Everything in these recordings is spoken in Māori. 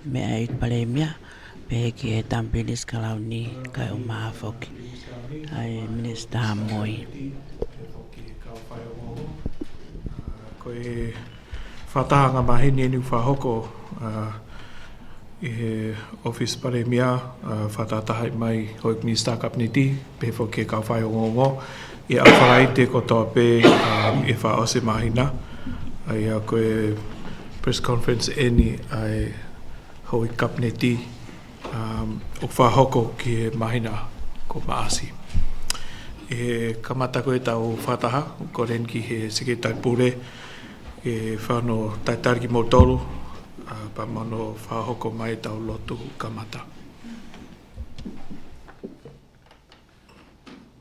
me Eiki Palemia pe ki e tampinis kalauni kai o mahafoki ai minista Moimoi. Ko e whatahanga mahini ni whahoko i he office Palemia whatataha mai hoi minista kapniti pe whoki e Faiongoongo i awharai te kotoa pe e whaose mahina ai a koe press conference eni ai hoi kapniti o whahoko ki he mahina ko maasi. E kamata koe tau whataha, ko ren ki he seketai pure e whano taitariki motoro pa mano whahoko mai tau lotu kamata.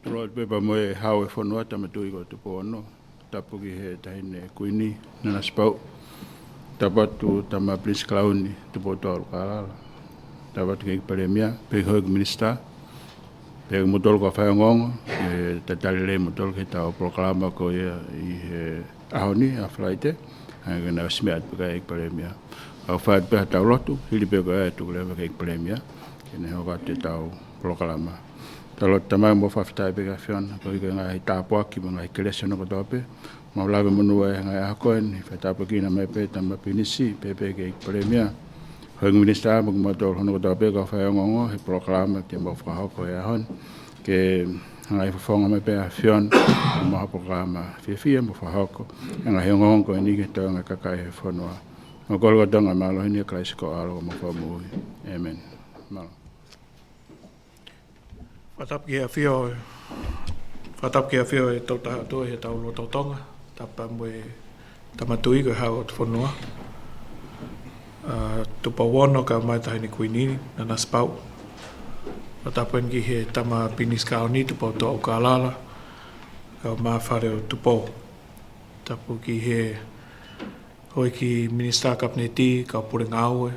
Roa pepa moe hau e whanua tamatui ko tupo ano. Tapu ki he tahine kuini nana spau. Tapatu tama Prince Klauni tupo tolu kalala. Tapatu ki Palemia, pe hoik minista. Pe motol ko Faiongoongo, e tatali motol ke tau proklama ko i he ahoni a flaite. Hanga na smeat pe Eiki Palemia. Au whaat pe tau lotu, hili pe ko e tu lewa Eiki Palemia. Kene hoka te tau proklama. Talo tamai mo whawhitai pe ka whiona, ko i ka ngai tāpuaki mo ngai kelesio no kotope. Mau lawe monua e ngai ahakoen, i whaitapuaki na mai pe tama pinisi, pe ke Eiki Palemia. Hoing minista mo kumatol hono kotope ka Faiongoongo, he proklama te mo whahoko e ahon. Ke ngai whawhonga mai pe a whiona, mo ha proklama whiawhia mo whahoko. Ngai Ongo'ongo e nike tau ngai kakai he whanua. Mo kolgo tonga malo hini e klaisiko alo mo whamui. Amen. Malo. Whatapki a whio e tautaha tua he tau loto Tonga, tapa moe tamatui ko hau o te whanua. Tupa wono ka mai tahini kuinini, nana spau. Whatapuen ki he tama pinis kaoni tupa o toa o ka alala, ka maa whare o tupo. Tapu ki he hoi ki minista kapneti ka pure ngāue,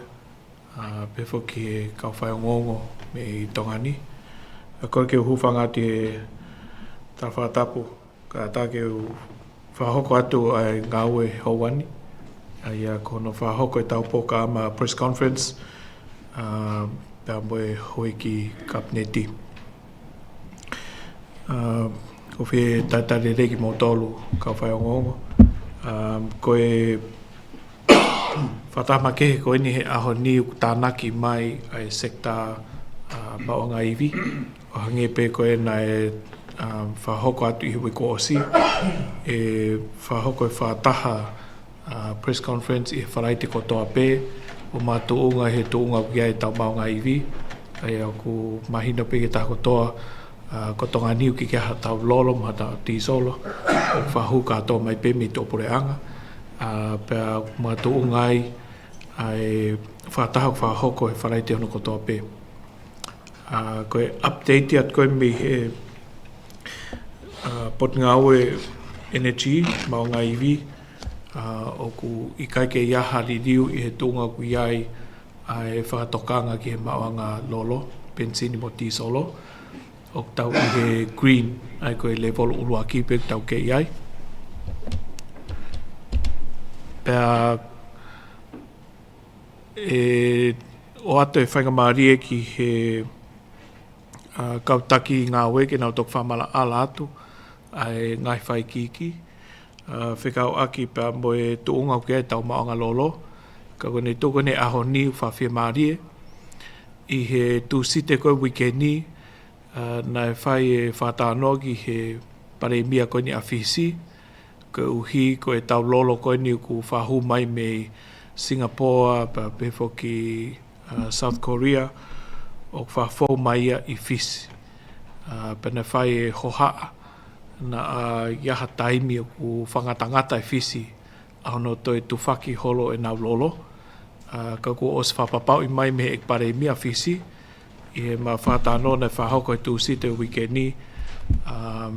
pefo ki he ka Faiongoongo me i Tongani. Koe ke uhuwhanga te Tawhatapu, ka tā ke whahoko atu ai ngāue hauani. Ai a kono whahoko e tau poka ama press conference, pēr moe hoi ki kapneti. Ko whi taitare reki mō tolu ka Faiongoongo. Koe whatama kehe koe ni he aho ni tānaki mai ai sekta maonga iwi. O hange pe koe na e whahoko atu i hui ko osi. E whahoko e whataha press conference i wharai te kotoa pe. O mā tuunga he tuunga kia e tau maonga iwi. Ai au ku mahina pe ke taha kotoa ko tonga niu ki kia tau lolo ma tau tisolo. O whahu katoa mai pe mi tōpure anga. Pea mā tuunga ai whataha whahoko e wharai te hono kotoa pe. Koe update at koe mi he pot ngaue energy maonga iwi. O ku i kai ke iaha riu i he tūnga ku iai e whakatokanga ki he maonga lolo, benzini mo tisolo. O tau i he green, ai koe level urua kipe tau ke iai. Pea o ato e whaingamarie ki he kautaki ngā weke nau tok whamala ala atu ai ngai whai kiki. Whikau aki pēr moe tuunga ke tau maonga lolo. Ka kone tōkone aho ni whawhia marie. I he tūsite koe wikeni nai whai e whatanoa ki he Palemia koe ni a whisi. Koe uhi koe tau lolo koe ni ku whahu mai me Singapore, pefo ki South Korea. O whawhau mai i whisi. Pena whai e hohaa na iaha taimi o ku whangatangata i whisi. Ahono toi Tufaki holo e nau lolo. Ka ku os whapapau i mai me Eiki Palemia whisi. I he ma whatano na whahoko e tūsite wikeni. I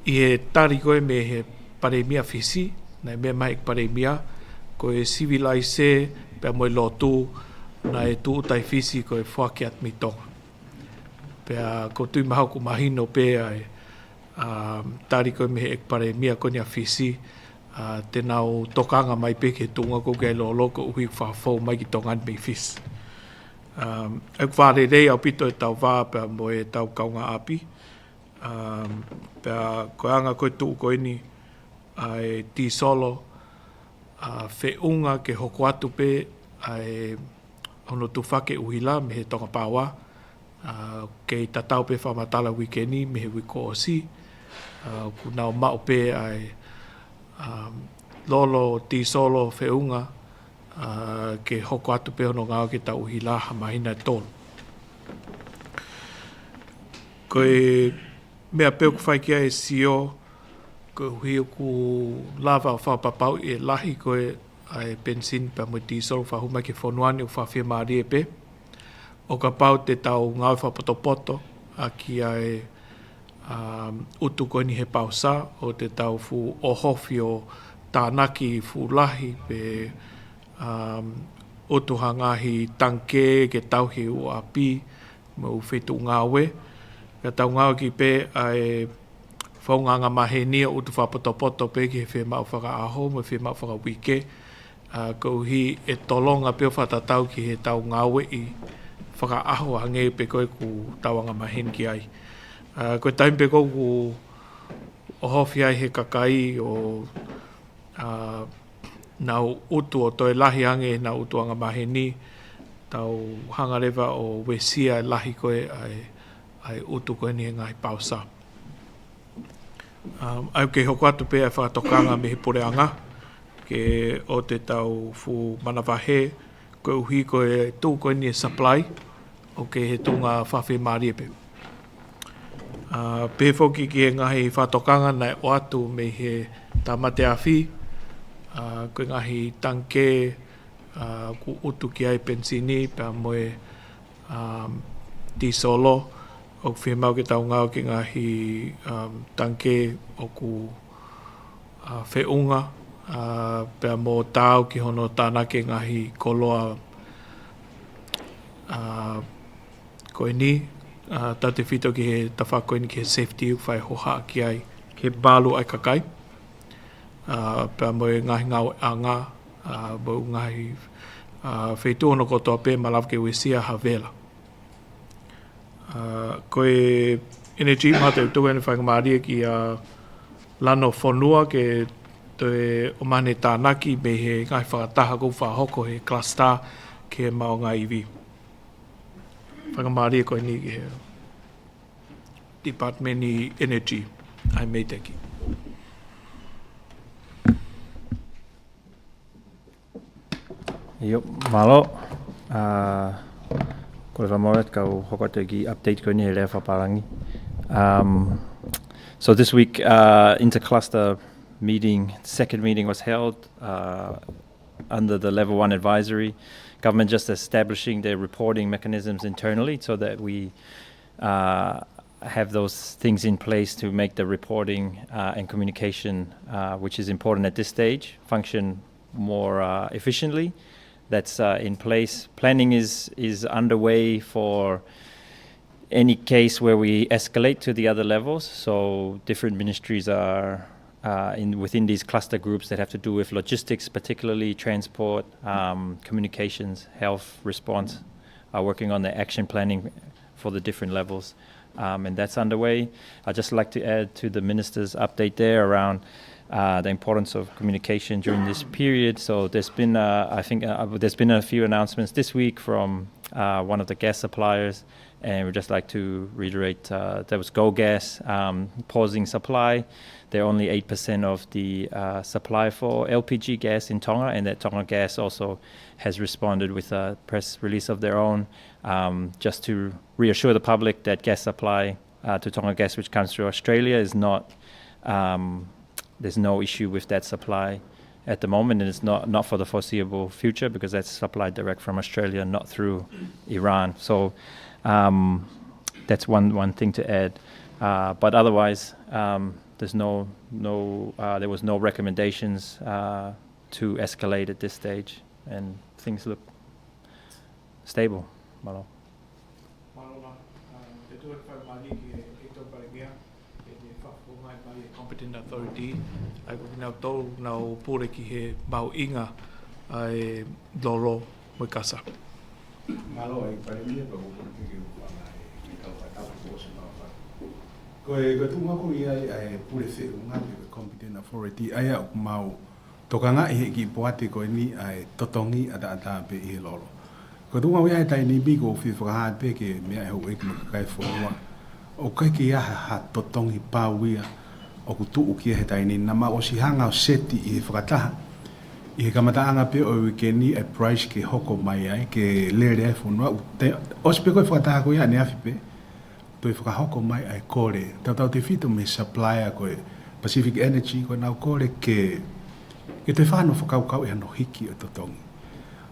he tari koe me he Palemia whisi. Na me mai Eiki Palemia. Ko e civilise pia moe lotu. Na e tūtai whisi ko e whaki at mi tonga. Pea ko tui mahau ku mahino pea e tari koe me Eiki Palemia ko ni a whisi tēnā o tokanga mai peke tunga ko kei lo loko uhi whawhau mai ki tongan mei fis. Ek whare rei au pito e tau wā pia mo e tau kaunga api. Pia koe anga koe tuu koe ni ai ti solo whiunga ke hoko atu pe ai ono Tufaki uhila me he tonga pāua. Kei tatau pe Fakamatala wikeni me he wiko o si. Kuna o mao pe ai lolo ti solo whiunga ke hoko atu pe ono ngāo ke ta uhila hamahina tonu. Koe mea peo ku whaikia e sio ko hui ku lava o whapapau e lahi koe ai pensin pa mo diesel whahuma ke whonuani o whawhia maari e pe. O ka pau te tau ngau whapoto a ki ai utu koe ni he pau sa o te tau fu o hofi o tānaki fu lahi pe utu hangahi tanke ke tauhi o api mo whetu ngāwe. Ka tau ngāwe ki pe ai whaunganga mahenia utu whapoto pe ki he whemau whakaaho mo whemau whakawike. Ko hi e tolonga peo whatatau ki he tau ngāwe i whakaaho hange pe koe ku tauanga mahen ki ai. Koe taim pe koe ku ohofi ai he kakai o nau utu o toi lahi ange nau utu anga maheni tau hangarewa o wesia lahi koe ai utu koe ni ngai pausa. Au ke hoko atu pe ai whakatokanga me he poreanga ke o te tau fu manawahe koe uhi koe tū koe ni supply o ke he tunga whawhi maari pe. Pe whoki ki he ngahi whatokanga nei o atu me he tamate awhi, koe ngahi tanke ku utu ki ai pensini pa moe ti solo o whemau ke tau ngau ki ngahi tanke o ku whiunga pa mo tau ki hono tānake ngahi koloa koe ni tau te whito ki he tawha koe ni ki he safety whai hoha ki ai ki he balu ai kakai pa moe ngahi ngau anga mo ngahi whetu ono kotoa pe malaw ke wesia havela. Koe energy mata tu ene whakamaaria ki lano whanua ke te o mane tānaki me he ngai Fakataha kou whahoko he cluster ke he maonga iwi. Whakamaaria koe ni ki he Department ni Energy ai mei teki. Yo, malo. Ko le whamoret kau hokote ki update koe ni he lea whaparangi. So this week, intercluster meeting, second meeting was held under the level 1 advisory. Government just establishing their reporting mechanisms internally so that we have those things in place to make the reporting and communication, which is important at this stage, function more efficiently. That's in place. Planning is underway for any case where we escalate to the other levels. So different ministries are within these cluster groups that have to do with logistics, particularly transport, communications, health, response, are working on the action planning for the different levels. And that's underway. I'd just like to add to the minister's update there around the importance of communication during this period. So there's been, I think, there's been a few announcements this week from one of the gas suppliers, and we'd just like to reiterate there was Go Gas pausing supply. They're only 8% of the supply for LPG gas in Tonga, and that Tonga Gas also has responded with a press release of their own, just to reassure the public that gas supply to Tonga Gas, which comes through Australia, is not there's no issue with that supply at the moment, and it's not for the foreseeable future because that's supplied direct from Australia, not through Iran. So that's one thing to add. But otherwise, there was no recommendations to escalate at this stage, and things look stable. Malo. Paula, te tuet whaimani ki Eiki Palemia, e te whakungai competent authority ai ko nau tau nau pure ki he mau inga ai lolo mo kasa. Malo ai Palemia pa ko ke ki Kautaha ko se ma fa. Ko tu ma ko ai pure se unga ke competent authority ai au mau tokanga e ki poate ko ni ai totongi ata pe i lolo. Ko tu ma ai tai ni bi ko fi fa pe ke me ai ho e ki kai fonua. O kai ki ha totongi pauia o kutu o kia he taini na ma o si hanga o seti i Fakataha i he kamataanga pe o ke ni a price ke hoko mai ai ke lere ai fonua o si pe koe Fakataha koe ane afi pe to i whakahoko mai ai kore tau te fito me supplier koe Pacific Energy koe nau kore ke te whano whakaukau e ano hiki o totongi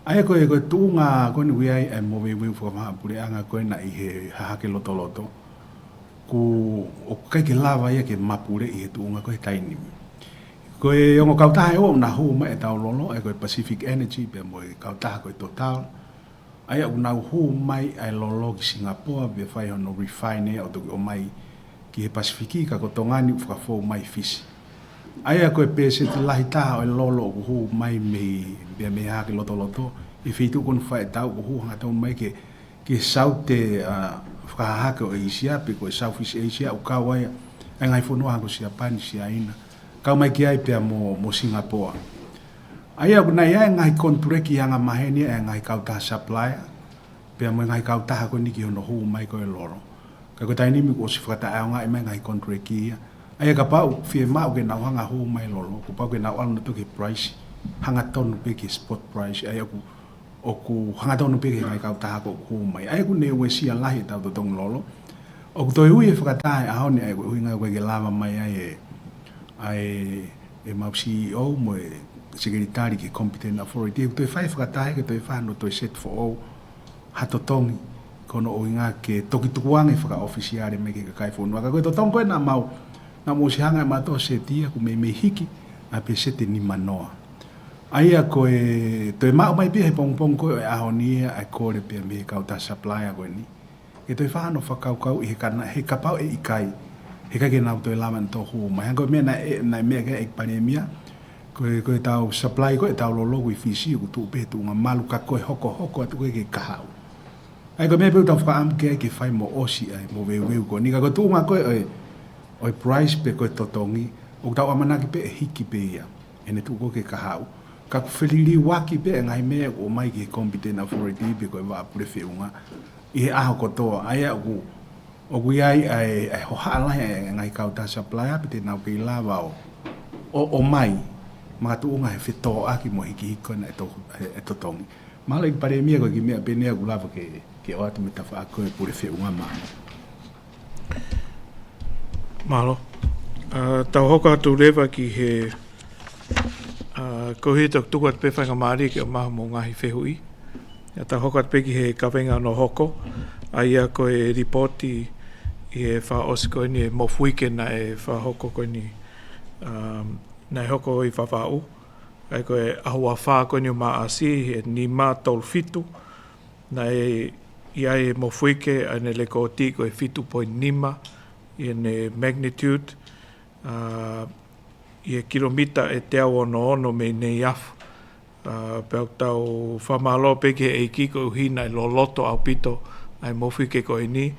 ai koe tuunga koe ni ui ai e mowe weu whakamaha pure anga koe na i he hahake loto ku o kai ke lava ia ke mapure i he tuunga ko he taini. Ko e ongo Kautaha e o na hu mai e tau lolo e ko Pacific Energy pe mo e Kautaha ko total. Ai au na hu mai ai lolo ki Singapore be fai ono refine o to o mai ki he Pasifiki ka ko tongani u fo mai fish. Ai ko e pese te lahi taha o lolo o hu mai me ha ke loto i fitu kon fai tau o hu hanga tau mai ke saute whakahake o Asia, pe ko Southeast Asia, o kawai, e ngai whanua ko sia pani sia ina. Kau mai ki ai pia mo Singapore. Ai au nei ai ngai kontureki hanga maheni e ngai Kautaha supplier, pia mo ngai Kautaha ko niki hono hu mai ko e loro. Ka ko taini mi ko si whakata au ngai ngai kontureki ia. Ai ka pau fie mau ke nau hanga hu mai loro, ko pau ke nau anu to ke price, hanga tonu pe ke spot price, ai aku o ku hanga tonu pe ke ngai Kautaha ko hu mai. Ai ku ne we sia lahi tau to tong lolo. O ku toi hui e whakataha e ahoni ai hui ngai koe ke lava mai ai e mau CEO mo e secretary ke competent authority. E ku toi whai whakataha ke toi whano toi set for all hato tongi kono o inga ke toki tukuange whaka officiare me ke kai whonua. Ka koe to tong koe na mau na mo si hanga e mato setia ku me hiki a pe sete ni manoa. Aia koe toi mau mai pia he pong koe e ahoni ai kore pia me Kautaha supplier koe ni. E toi whano whakaukau i he kapau e ikai. He kai ke nau toi lama to hu mai. Hanko mea na mea ke Eiki Palemia. Koe tau supply koe tau lologo i fisi ku tu pe tu malu ka koe hoko atu koe ke kahau. Ai koe mea pe tau whakaam ke ai ke whai mo osi ai mo weu koe. Ni ka koe tu koe oi price pe koe totongi. O tau amanaki pe e hiki pe ia. Ene tu koe ke kahau. Ka ku whiriri waki pe ngai mea o mai ke competent authority pe koe wa prefe unga. I he aho kotoa, ai o kui ai ho haala ngai Kautaha supplier, pite nau kei lava o mai, mga tuunga he whito aki mo hiki hiko na e totongi. Mahalo Eiki Palemia koe ki mea penea ku lava ke o atu me tafa ako e pure whiunga maa. Mahalo. Tau hoka atu rewa ki he kohi tuku at pe whainga maari ke o maha mo ngahi whehui. Ia tau hoka at pe ki he kawenga no hoko. Aia koe ripoti i e wha osi koe ni e mofuike na e wha hoko koe ni na e hoko i whawau. Ai koe ahua wha koe ni o maa asi e ni maa tol fitu. Na e ia e mofuike a ne leko o ti koe 5.5 i ne magnitude i e kilomita e te au ono me nei afu. Pau tau whamalo peke e kiko uhina i loloto au pito ai mofuike koe ni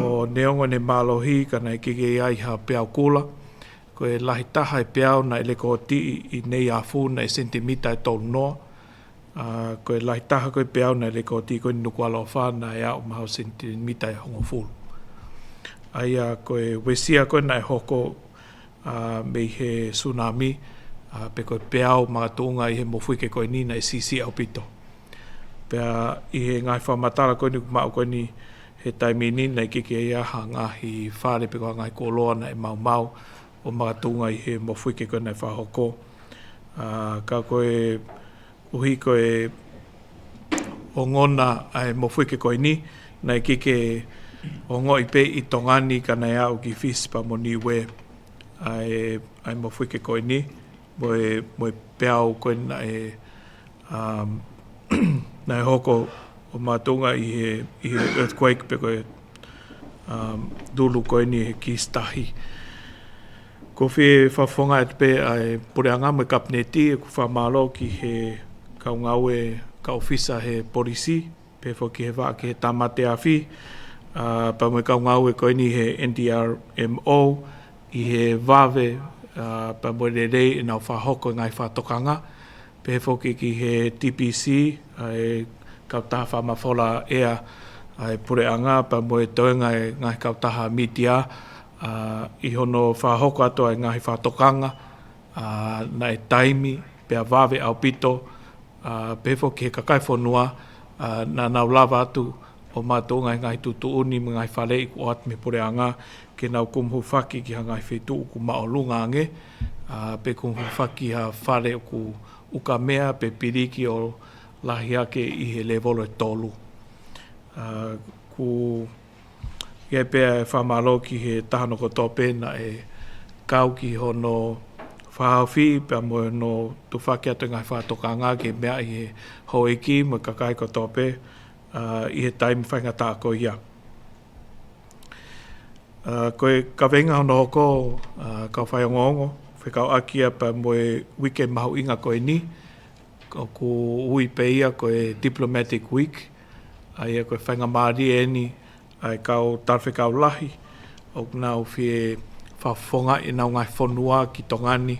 o neongo ne malohi ka nei kike ai ha peau kula koe lahi taha e peau na leko o ti i nei afu na e sentimita e tolu noa koe lahi taha koe peau na leko o ti koe Nuku'alofa na e au maho sentimita e hongo fulu. Aia koe wesia koe na e hoko me he tsunami pe koe peau mga tuunga i he mofuike koe ni na e sisi au pito. Pea i he ngai Fakamatala koe ni kumau koe ni he taimini na i kike ia ha ngahi whare pe koe ngai koloa na e mau o mga tuunga i he mofuike koe na e whahoko. Ka koe uhi koe o ngona ai mofuike koe ni na i kike o ngoi pe i tongani ka na au ki fisi pa mo niwe ai mofuike koe ni. Moe peau koe na na e hoko o mātunga i he earthquake pe koe dulu koe ni he kistahi. Ko whi whawhonga e te pe ai pureanga me kapneti e ku whamalo ki he kaungau e ka ofisa he polisi, pe whoki he wā ki he tamate a whi, pa me kaungau e koini he NDRMO, i he wawe, pa mo re rei e nau whahoko ngai whatokanga, pe whoki ki he TPC, ai Kautaha whamawhola ea, ai pureanga, pa mo e toenga e ngai Kautaha media, i hono whahoko ato ai ngahi whatokanga, na e taimi, pea wawe au pito, pefo ki he kakai whanua, na nau lava atu o mātou ngai tutu uni, ngai whale i ku at me pureanga, ke nau kumhu whaki ki ha ngai whetu ku maolunga ange, pe kumhu whaki ha whale ku uka mea, pe piriki o lahi ake i he levolo e tolu. Ku ia pēr e whamalo ki he tahano koto pēna e kau ki hono whahawhi, pēr mo no Tufaki atu ngai whatokanga ke mea i he hoiki mo kakai koto pē, i he taimi whaingata ko ia. Koe ka venga hono hoko ka Faiongoongo, whekau akia pēr mo e weekend mahu inga koe ni, ko ui pe ia koe diplomatic week, ai e koe whainga maari e ni, ai kau tarwhi kau lahi, o nau whie whawhonga e nau ngai whanua ki tongani,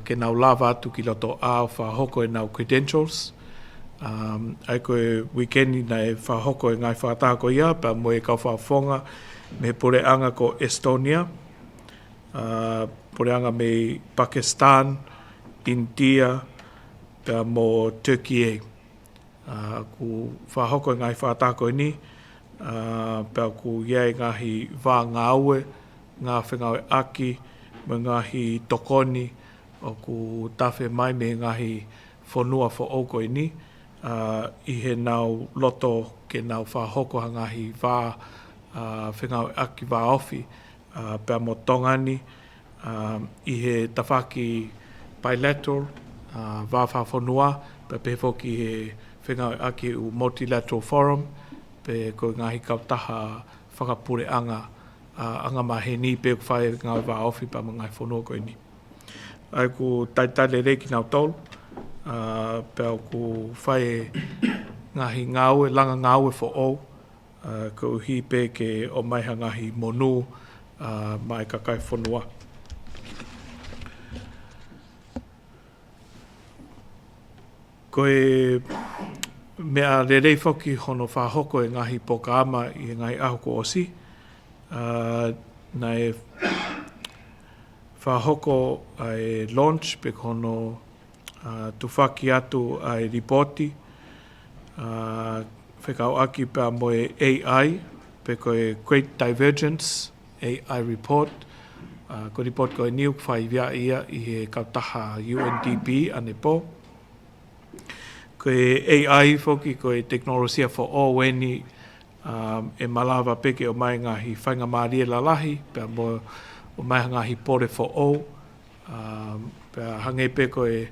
ke nau lava atu ki loto ao whahoko e nau credentials. Ai koe weekendi na e whahoko e ngai Fakataha ko ia, pa mo e kau whawhonga me pureanga ko Estonia, pureanga me Pakistan, India, pa mo Turkey e. Ku whahoko e ngai Fakataha ko ni, pēr ku iei ngahi wā ngāue, ngā whengau e aki, me ngahi tokoni, o ku tawhe mai me ngahi whanua wha oko i ni, i he nau loto ke nau whahoko ha ngahi wā whengau e aki wā ofi, pēr mo tongani, i he tawhaki bilateral, wā whanua, pēr pēwho ki he whengau e aki u multilateral forum, pe ko ngahi Kautaha whakapureanga anga maheni pe ku whae ngau wā ofi pa mga whanua koe ni. Ai ku taitale reiki nau tolu, pe ku whae ngahi ngau e langa ngau e wha ou, ko hi pe ke o maiha ngahi monu mai kakai whanua. Koe mea rerei whoki hono whahoko e ngahi pokaama i ngahi ahoko osi. Na e whahoko ai launch pe hono Tufaki atu ai ripoti. Whekau aki pēr mo e AI, pe koe Great Divergence AI report. Ko report koe niuk whai via ia i he Kautaha UNDP ane po. Koe AI whoki, koe teknolosia for o weni e malawa peke o mai ngahi whainga maari e lalahi, pēr mo o mai ngahi pore for o, pēr hange pe koe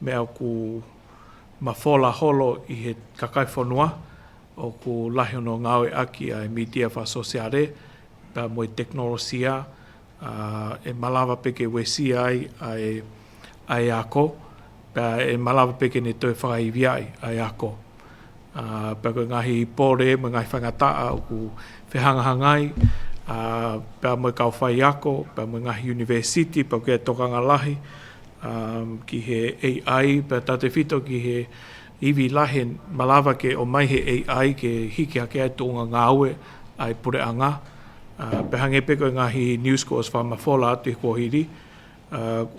mea ku mawhola holo i he kakai whanua, o ku lahi ono ngau e aki ai media wha sosiare, pēr mo i teknolosia, e malawa peke wesi ai ako, e malawa peke ne toi whakaiviai ai ako. Pēr koe ngahi pore, me ngahi whangataa, o ku whehangahangai, pēr mo kau whai ako, pēr mo ngahi university, pēr koe tokanga lahi, ki he AI, pēr tate whito ki he iwi lahi, malawa ke o mai he AI, ke hiki hake ai tōnga ngāue, ai pureanga, pēr hange pe koe ngahi news course whamawhola atu i kohiri,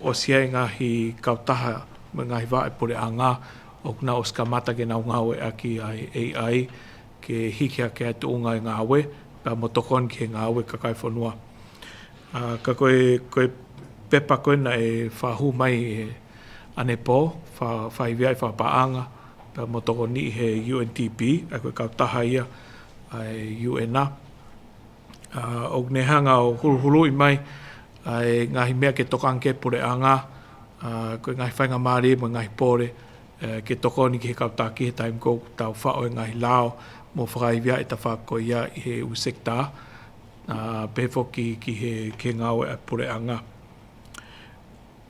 o siai ngahi Kautaha, me ngahi wā e pureanga, o kuna o skamata ke nau ngāwe aki ai AI, ke hiki hake ai tōnga i ngāwe, pēr mo tokon ki he ngāwe kakai whanua. Ka koe pepa koe na e whahu mai e ane pō, whaiviai whapaanga, pēr mo tokon ni he UNDP, a koe Kautaha ia, ai UNA. O ne hanga o huru i mai, ai ngahi mea ke tokanke pureanga, koe ngahi whainga maari mo ngahi pore, ke tokoni ki he Kautaha ki he taim kou tau whao e ngahi lao mo whakaivia e ta whako ia i he u sekta, pefo ki he ke ngau e pureanga.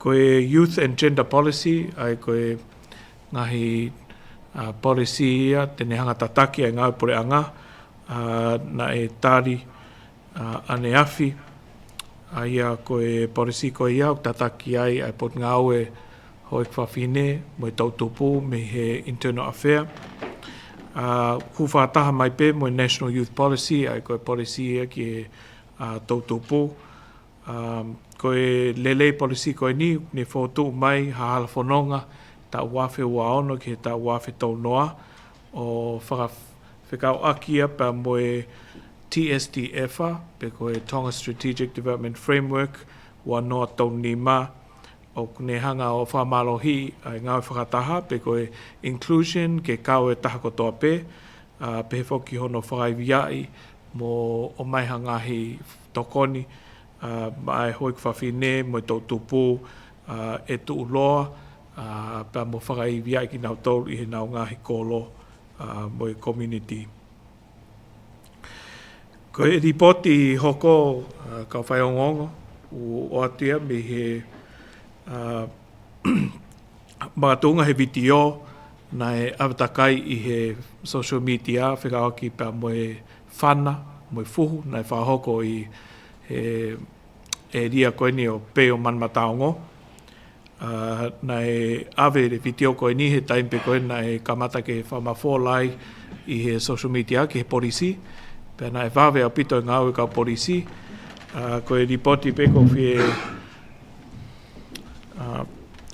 koe youth and gender policy, ai koe ngahi policy ia, tene hanga tataki ai ngau pore anga, na e tari ane afi, ia koe policy koe ia, tataki ai pot ngau e hoi kwhawhine, mo tautupu, me he internal affair. Ku Fakataha mai pe mo National Youth Policy, ai koe policy ia ki he tautupu. Koe lele policy koe ni, ne whotu mai, hahala whanonga, ta wafe ua ono ki he ta wafe tau noa, o whakau akia pa moe TSDF-a, pe koe Tonga Strategic Development Framework, ua noa tau ni ma, o kune hanga o whamalohi ai ngau Fakataha, pe koe inclusion ke kau e taha kotoa pe, pe whoki hono whakaiwiai mo o mai hangahi tokoni, mai hoi kwhawhine, mo tau tupu, e tu uloa, pa mo whakaiwiai ki nau tau i he nau ngahi kolo mo i community. Ko e ripoti hoko ka Faiongoongo, o atia me he mātunga he video na e awatakai i he social media whekawaki pa moe whana, moe fuhu, na e whahoko i he ria koe ni o peo manmataongo. Na e awe re video koe ni he taimpe koe na e kamata ke whamawholai i he social media ki he polisi. Pea na e wawe au pito ngau e ka polisi. Koe ripoti pe ko whie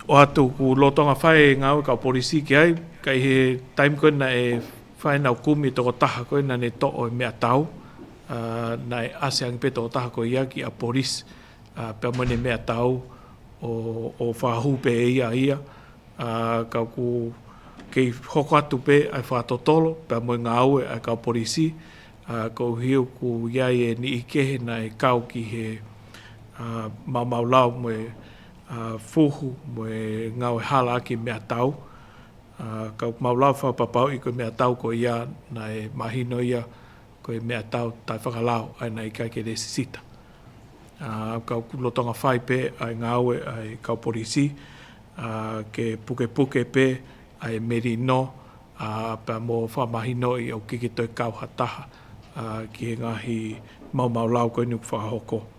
o atu ku lotonga whae ngau ka polisi ki ai, kai he taim koe na e whae nau kumi toko taha koe na ne to o mea tau, na e aseang pe toko taha koe ia ki a polis, pea mone mea tau o whahu pe ia, ka ku kei hoko atu pe ai whatotolo, pea moe ngau e ai ka polisi, ko hiu ku iai e ni ikehe na e kau ki he maumaulau moe fuhu mo e ngau e hala ki mea tau. Kau maulau whapapau i koe mea tau ko ia na e mahino ia koe mea tau tai whakalau ai na i kai ke resisita. Kau lotonga whai pe ai ngau e ai kau polisi ke puke pe ai meri no pa mo whamahino i au kiki toi Kautaha ki he ngahi maulau koe nuk whahoko.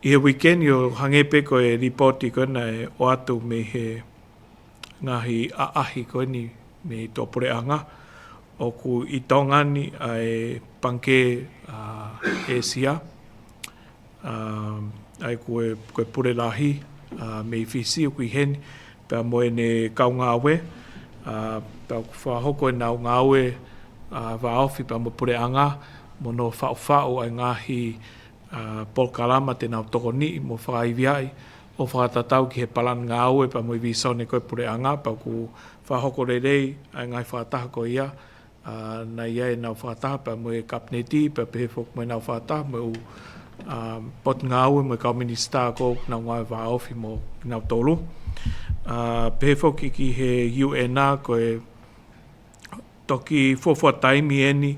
I he weekend yo hangepe ko e ripoti ko na e o atu me he ngahi aahi ko ni me tō pureanga o ku i Tonga ni ai panke e sia ai koe pure lahi me i whisi o ku i heni pea moe ne kau ngāwe pea ku whahoko e nau ngāwe whaofi pea mo pureanga mo no whao ai ngahi polkalama te nau toko ni mo whakaiwiai o whakatatau ki he palan ngā aue pa mo i visone koe pureanga pa ku whahoko rei ai ngai whakataha ko ia na ia e nau whakataha pa mo e kapneti pa pehefok mo e nau whakataha mo u pot ngā aue mo e kau minister ko nau ngai whaofi mo nau tolu pehefok ki he UN ko e toki fofua taimi eni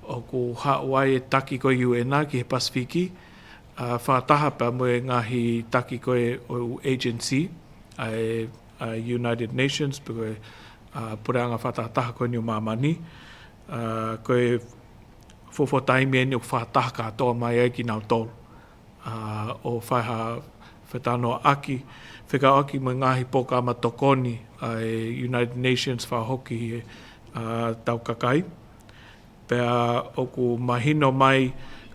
o ku Hawaii e taki koe UN ki he Pasifiki, whakataha pa moe ngahi taki koe o agency, ai United Nations, pa koe pureanga whakataha koe ni o mamani, koe fofo taimi eni o whakataha katoa mai ai ki nau tolu. O whaiha whetanoa aki, whekau aki moe ngahi pokama tokoni ai United Nations whahoki he tau kakai. Pea o ku mahino mai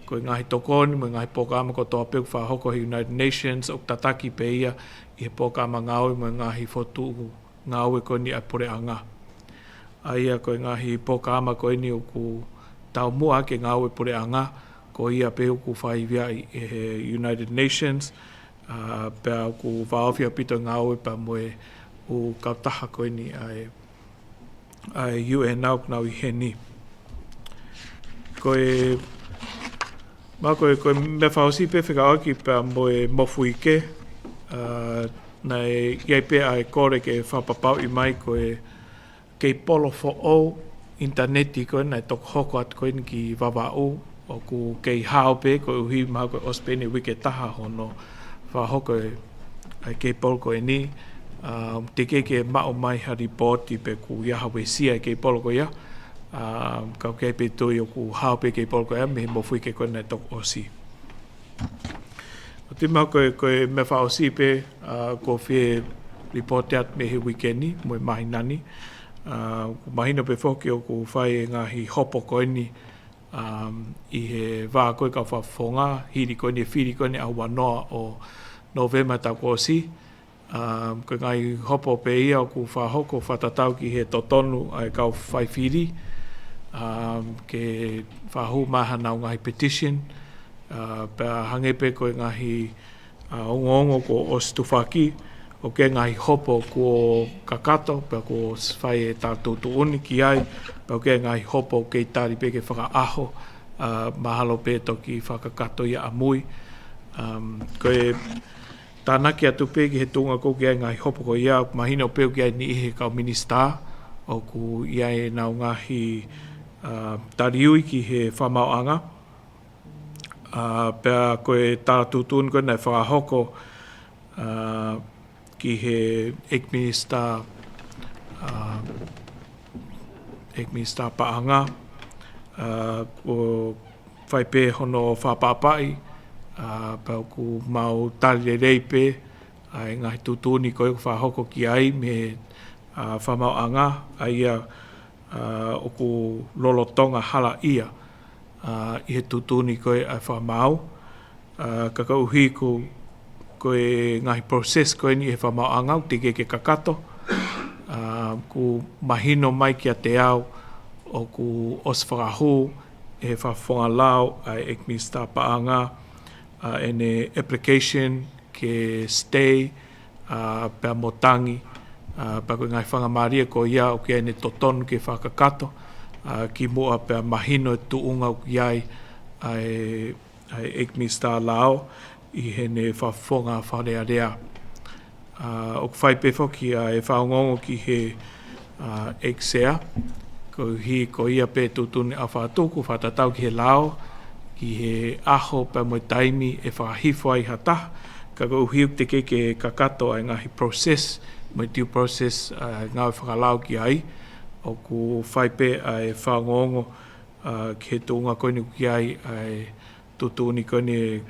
koe ngahi tokoni, mo ngahi pokama ko toa peu whahoko he United Nations, o tataki pe ia i he pokama ngaui mo ngahi fotu ngaui koe ni apureanga. Aia koe ngahi pokama koe ni o ku tau mua ke ngaui pureanga, ko ia pe o ku whaiwia i he United Nations, pea o ku whaofia pito ngaui pa moe o Kautaha koe ni ai UN au nau i he ni. Koe me whausi pe whikawaki pa moe mofu ike, nei iei pe ai kore ke whapapau i mai koe kei polo fo o interneti koe nei tok hoko at koe ni ki wawau o ku kei hao pe koe uhi maha koe ospeni wike taha hono whahoko ai ke polko e ni. Te ke mao mai ha ripoti pe ku iaha wesia ke polko ia. Kau ke pe toi o ku hao pe ke polko ia, me mo fui ke koe nei tok osi. O te mau koe me wha osi pe, ko whie ripoti at me he wikendi, mo mahi nani. Mahino pe whoki o ku whai ngahi hopo koe ni, I he wā koe ka whawhonga, hiri koe ni, whiri koe ni a wanoa o November tau ko osi. Koe ngai hopo pe ia o ku whahoko whatatau ki he totonu ai kau whai whiri. Ke whahu maha nau ngahi petition. Pea hangepe koe ngahi Ongo'ongo ko os Tufaki. O ke ngahi hopo ko kakato, pea ko whai e tātou tuuni ki ai. Pea ke ngahi hopo ke tari pe ke whakaaho. Mahalo pe toki whakakato ia amui. Koe tānaki atu pe ki he tunga ko ki ai ngai hopo ko ia, mahina o peo ki ai ni ihe kau minister, o ku iai nau ngahi tariui ki he whamaoanga. Pea koe tātutun koe nei whakahoko ki he ex-minister Paanga, ko whaipe hono whapapai, pau ku mau tali reipe, ai ngahi tutuni koe whahoko ki ai me whamaoanga, ai o ku lolotonga hala ia, I he tutuni koe ai whamau, kaka uhi koe ngahi process koe ni he whamaoanga, te ke kakato, ku mahino mai ki a te au, o ku os whakahu, he whawhonga lau, ai ex-minister Paanga, ene application ke stay, pea motangi, pea koe ngai whangamaria ko ia o ki ene totonu ke whakakato, ki mua pea mahino e tuunga o ki ai ex-minister lao, I hene whawhonga wharearea. O whai pe whoki e Faiongoongo ki he ex-sea, ko ia pe tutune a whātuku, whatatau ki he lao, ki he aho pa mo taimi e whakahifo ai hataha, ka ko uhiuk te ke kakato ai ngahi process, mo tiu process ngau whakalau ki ai, o ku whaipe ai Faiongoongo ki he tuunga koini ki ai tutuni koini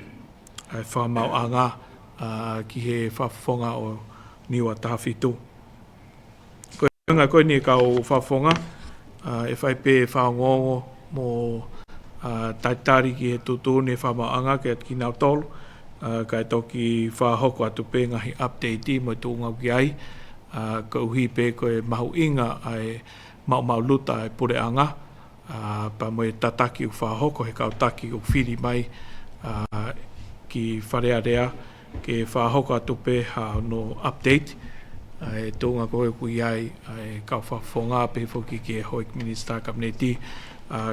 ai whamauanga ki he whawhonga o niwa tahawhitu. Koini kau whawhonga, e whaipe Faiongoongo mo taitari ki he tutuni whamaanga ki nau tolu, kai toki whahoko atu pe ngahi update mo tuunga ki ai, ka uhi pe koe mahu inga ai mau luta ai pureanga, pa mo e tataki u whahoko he kautaki u whiri mai ki wharearea ke whahoko atu pe no update, ai tuunga koe kui ai kau whawhonga pe whoki ki e hoik minister kabineti,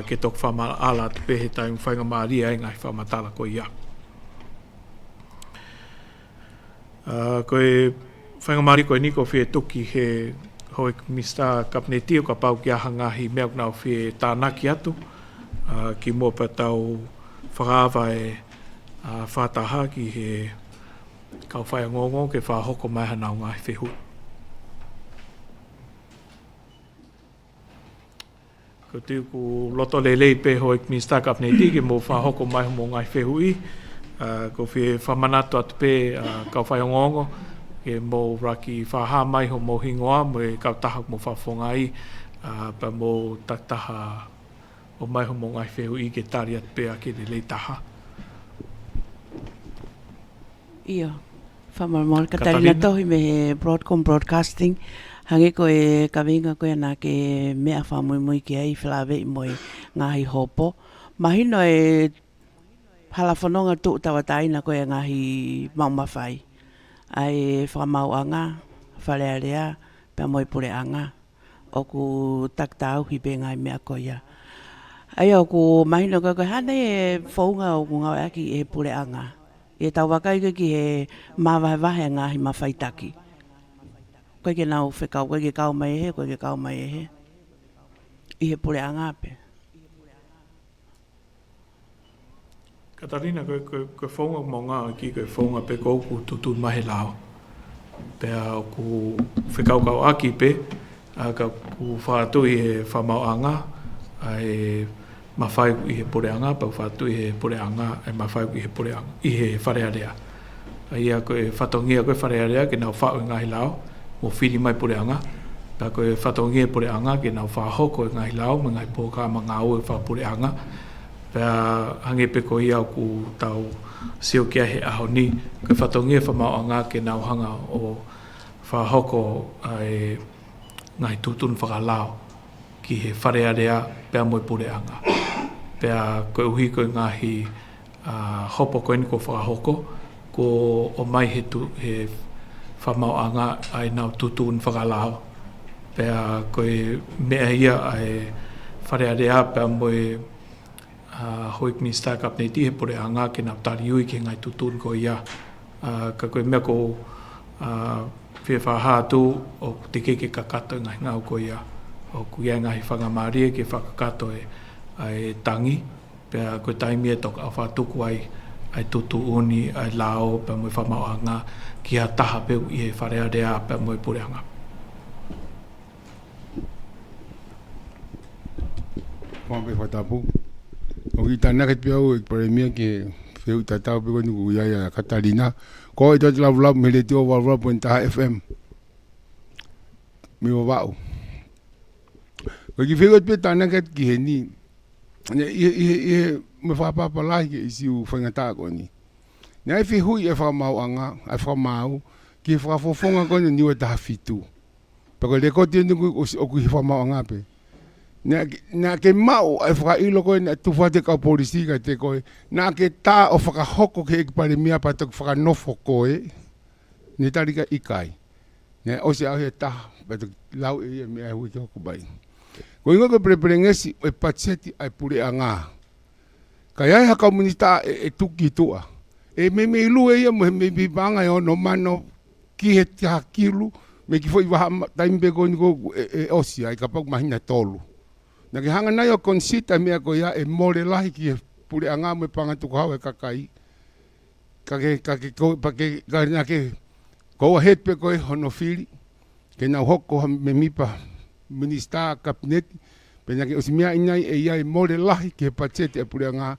ke tok whamala te pehe tai mwhainga maaria e ngai whamatala ko ia. Koe whainga maaria koe niko whie tuki he hoi mista kabineti o ka pau ki aha ngahi mea nau whie tānaki atu, ki mua pa tau whakaawa e Fakataha ki he kau Faiongoongo ke whahoko mai hanau ngahi whehu. Ko tiu ku loto lelei pe hoi mista kabineti ke mo whahoko mai mo ngai whehui, ko whie whamanatu atu pe kau Faiongoongo, ke mo raki whaha mai ho mo hingoa, mo e Kautaha mo whawhonga ai, pa mo taktaha o mai ho mo ngai whehui ke tari atu pe a ke lelei taha. Ia, whamarmol Katarina tohi me he Broadcom Broadcasting, hange ko e kawinga koe ana ke mea Moimoi ki ai whalawe I moi ngahi hopo. Mahino e halafononga tu tawataina koe ngahi maumawhai. Ai whamauanga, wharearea, pia moi pureanga, o ku taktau hi pe ngai mea koe ia. Ai o ku mahino koe hane e whaunga o ku ngau aki e pureanga. E tau wakai ki he mawahewahe ngahi mawhaitaki. Koe ke nau whekau, koe ke kau mai he, koe ke kau mai he. I he pureanga pe. Katarina, koe whaunga mō ngā ki koe whaunga pe kōku tutu mahe lao. Pea ku whekaukau aki pe, ka ku whātu i he whamaoanga, ai mawhai i he poreanga, pau whātu i he poreanga, ai mawhai i he poreanga, i he wharearea. Ia koe whatongia koe wharearea, ke nau whau i ngahi lao, mō whiri mai poreanga. Pea koe whatongia poreanga, ke nau whahoko i ngahi lao, me ngai pōka ma ngā ue wha poreanga. Pea hange pe ko ia ku tau sio kia he aho ni, koe whatongia whamaoanga ke nau hanga o whahoko ai ngai tutun whakalao ki he wharearea pea moi poreanga. Pea koe uhi koe ngahi hopo koe ni ko whakahoko, ko o mai he whamaoanga ai nau tutun whakalao. Pea koe mea ia ai wharearea pea moi hoik mi stack up nei ti he poreanga ke nau tari ui ke ngai tutun ko ia. Ka koe mea ko whewhaha tu o te keke kakato ngai ngau ko ia. O ku ia ngahi whangamarie ke whakakato ai tangi. Pea koe taimia toka a whatuku ai tutu uni, ai lao, pea moi whamaoanga ki a taha peu i he wharearea pea moi poreanga. Whampe Fakatapu. O ki tāna ke pia o Eiki Palemia ke wheu tatau pe koni ku ia Katarina. Ko e tatu lavu me le teo waru po Taha FM. Me o wau. Ko ki wheu pe tāna ke ki he ni. Me whapapa lahi ke isi u whaingatā koni. Nea e whihui e whamauanga, e whamau, ki e whafofonga koni niwa taha fitu. Pako le koti nuku o ku hi whamauanga pe. Nā ke mau e whakailo koe na tufate kau polisi ka te koe. Nā ke tā o whakahoko ke Eiki Palemia pa te whakanofo koe. Ne tarika ikai. Nā o se au he taha pa te lau e ia mea hui ke hoko bai. Ko ingo ke preprengesi e patseti ai pure a ngā. Ka iai haka munita e tuki tua. E me ilu e ia mo he me bibanga e ono mano ki he taha kilu. Me ki fo i waha taimbe koe niko e osi ai ka pau mahina tolu. Na ke hanga nai o konsita mea ko ia e more lahi ki e pure a ngā mo e pangatuku hau e kakai. Na ke koua het pe koe hono whiri. Ke nau hoko me mipa minista kabineti. Pe na ke osimea inai e ia e more lahi ki e patsete e pure a ngā.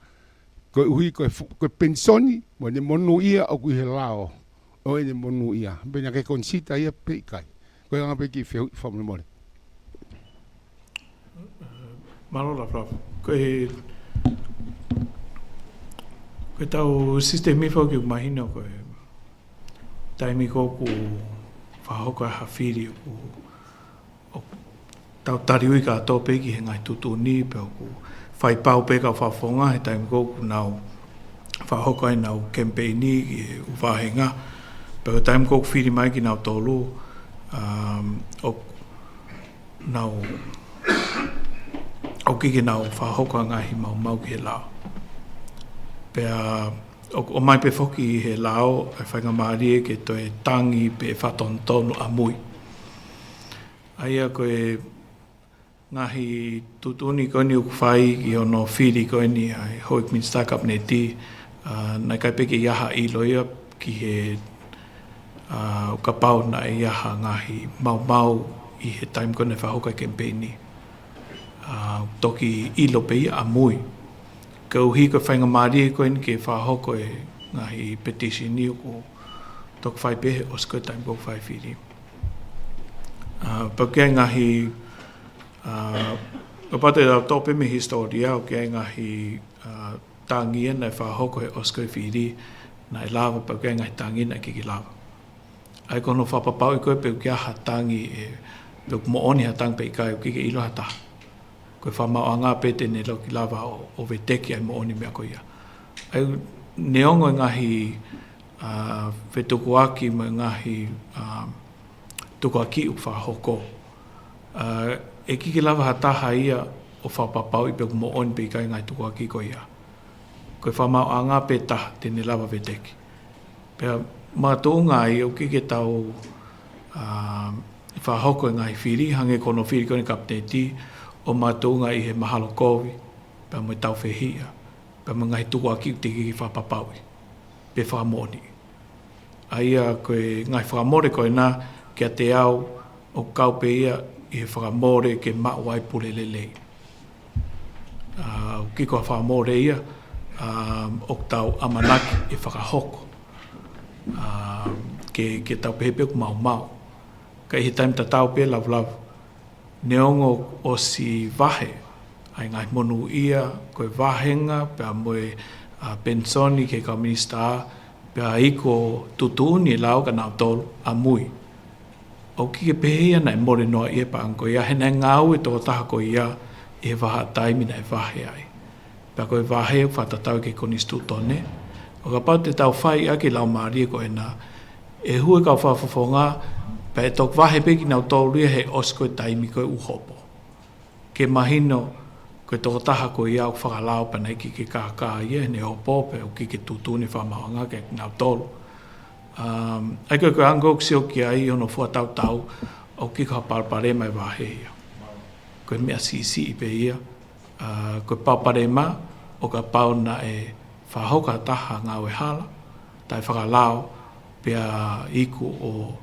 Koe uhi koe pensoni mo ne monu ia o kui he lao. O e ne monu ia. Pe na ke konsita ia pe ikai. Koe anga pe ki whiu whamune more. Malola, Prof. Koe tau sistemi whau ki umahina koe taimi kōku whahoko e hawhiri o tau tariui ka tōpe ki he ngai tutu ni pe o ku whai pau pe ka whawhonga he taimi kōku nau whahoko e nau kempeini ki he uwahenga pe o taimi kōku whiri mai ki nau tōlu o nau o kike nau whahoko ngahi mau ki he lao. Pea o mai pe whoki he lao e whaingamari ke to e tangi pe whatontonu a mui. Aia koe ngahi tutuni koe ni ukwhai ki ono whiri koe ni ai hoik min startup ne ti nai kai peke iaha i loia ki he ka pau na e iaha ngahi mau i he taim kone whahoka kempeini. Toki ilo pe ia a mui. Ka uhi ko whaingamari koe ni ke whahoko e ngahi petition ni ko tok whai pehe o sko taim ko whai whiri. Pa kia ngahi o pate rau tope me historia o kia ngahi tangia na whahoko e o sko whiri na e lava pa kia ngahi tangia na kiki lava. Ai kono whapapau i koe pe kia ha tangi e pe mooni ha tang pe ikai o kike ilo ha taha. Koe whamau a ngā pete ne loki lava o veteki ai mooni mea ko ia. Ai neongo e ngahi whetukuaki mo e ngahi tukuaki u whahoko. E kiki lava ha taha ia o whapapau i peku mooni pe ikai ngai tukuaki ko ia. Koe whamau a ngā peta tene lava veteki. Pea mātounga i o kike tau whahoko e ngahi whiri, hange kono whiri kone kapneti, o mātounga i he mahalo kovi, pea mo tau whehia. pe mangai tuwa ki te ki whapapaui, pe whamoni. Aia koe ngai whamore koe nā, kia te au o kaupe ia i whamore ke mawai pule lelei. Ki koe whamore ia, o tau amanaki i whakahoko. Ke tau pehepe ku mau. Ka i he taim ta tau pe lau. Neongo o si vahe, ai ngai monu ia, koe vahenga, pea moe pensoni ke ka minista, pea iko tutuuni lau ka nau tolu a mui. O ki ke pehe ia nai more noa ia pa anko ia, he nai ngau e tō taha ko ia, e waha taimi nai vahe ai. Pea koe vahe whatatau ke konistu tone. O ka pau te tau whai a ke lau maari ko e nā, e hue ka whafafonga, pa e tok wahe peki nau tōruia he osko e taimi koe uhopo. Ke mahino, koe toko taha koe iau whakalao pa nei ki ke kākā ia, ne hopo pe o ki ke tutuni whamahanga ke nau tōru. Ai koe ango ksio ki ai ono fua tau, o ki ka parpare mai wahe ia. Koe mea si i pe ia, koe paupare ma, o ka pau na e whahoka taha ngau e hala, tai whakalao, pea iku o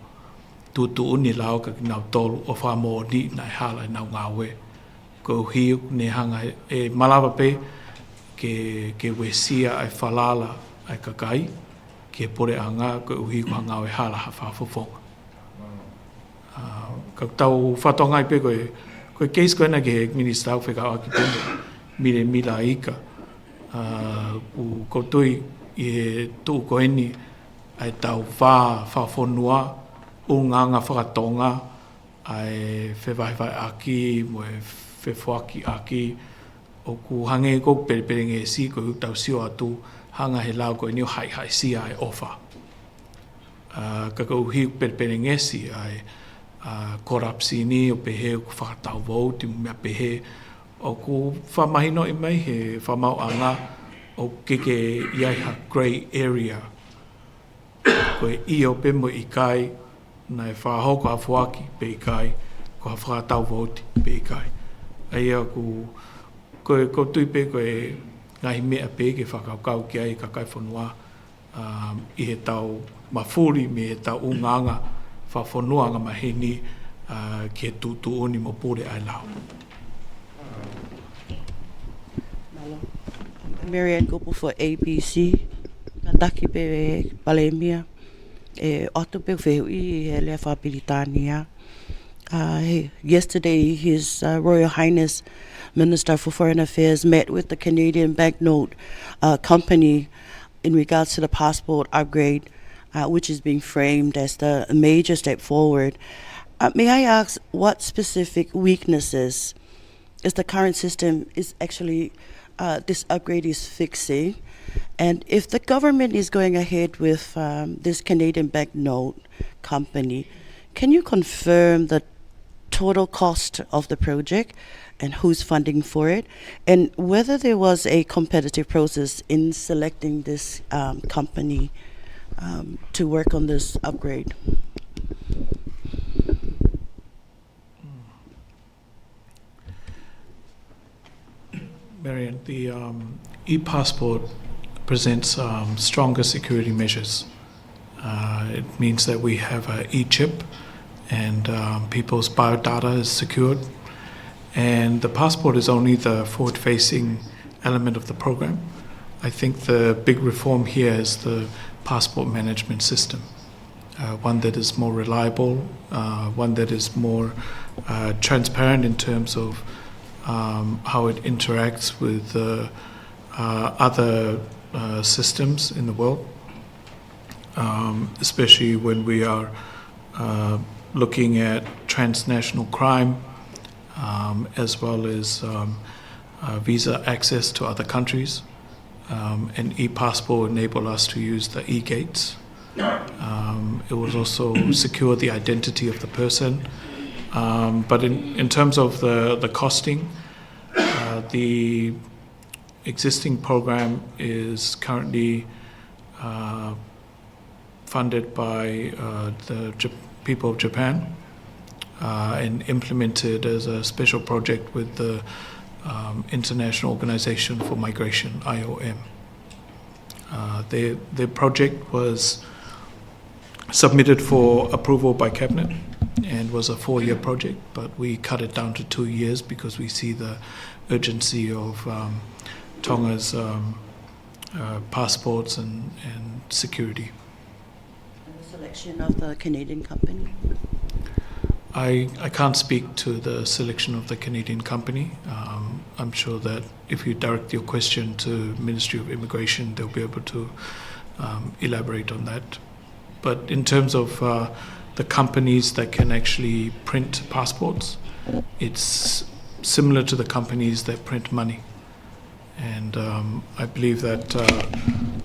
tutuuni lao ka nau tolu o whamo ni nai hala i nau ngawe. Ko hiu ne hanga e malawa pe ke wesia ai whalala ai kakai, ke pore anga ko uhi ko hanga e hala ha whafofonga. Ka tau whatongai pe koe case koe na ke minister au whekau aki pende, mire mila ika. Ko tui i tuu koeni ai tau whafonua, unganga whakatonga, ai whewaiwai aki, moe whewhaki aki, o ku hange ko pereperenge si, ko tau sio atu, hanga he lau ko ni hai si ai ofa. Ka ko hiu pereperenge si ai korapsi ni o pehe o ku whakatau vauti mea pehe, o ku whamahino i mai he whamau anga o keke iai ha grey area. Koe io pe mo i kai, nai whahoko a fuaki pe i kai, ko ha whakatau vauti pe i kai. Aia ko tui pe koe ngahi mea pe ke whakaukau ki ai kakai whanua, i he tau mawhuri me he tau unganga whawhanuanga mahini ki he tutuuni mo pure ai lau. Marianne Gopo for ABC, Eiki Palemia, Otto pe whehui he lea whapilitania. Yesterday, His Royal Highness Minister for Foreign Affairs met with the Canadian banknote company in regards to the passport upgrade, which is being framed as the major step forward. May I ask what specific weaknesses is the current system is actually this upgrade is fixing? And if the government is going ahead with this Canadian banknote company, can you confirm the total cost of the project and who's funding for it, and whether there was a competitive process in selecting this company to work on this upgrade? Marianne, the e-passport presents stronger security measures. It means that we have an e-chip and people's biodata is secured. And the passport is only the forward-facing element of the program. I think the big reform here is the passport management system, one that is more reliable, one that is more transparent in terms of how it interacts with other systems in the world, especially when we are looking at transnational crime, as well as visa access to other countries. And e-passport enable us to use the e-gates. It will also secure the identity of the person. But in terms of the costing, the existing program is currently funded by the people of Japan and implemented as a special project with the International Organization for Migration, IOM. Their project was submitted for approval by Cabinet and was a 4-year project, but we cut it down to 2 years because we see the urgency of Tonga's passports and security. And the selection of the Canadian company? I can't speak to the selection of the Canadian company. I'm sure that if you direct your question to Ministry of Immigration, they'll be able to elaborate on that. But in terms of the companies that can actually print passports, it's similar to the companies that print money. And I believe that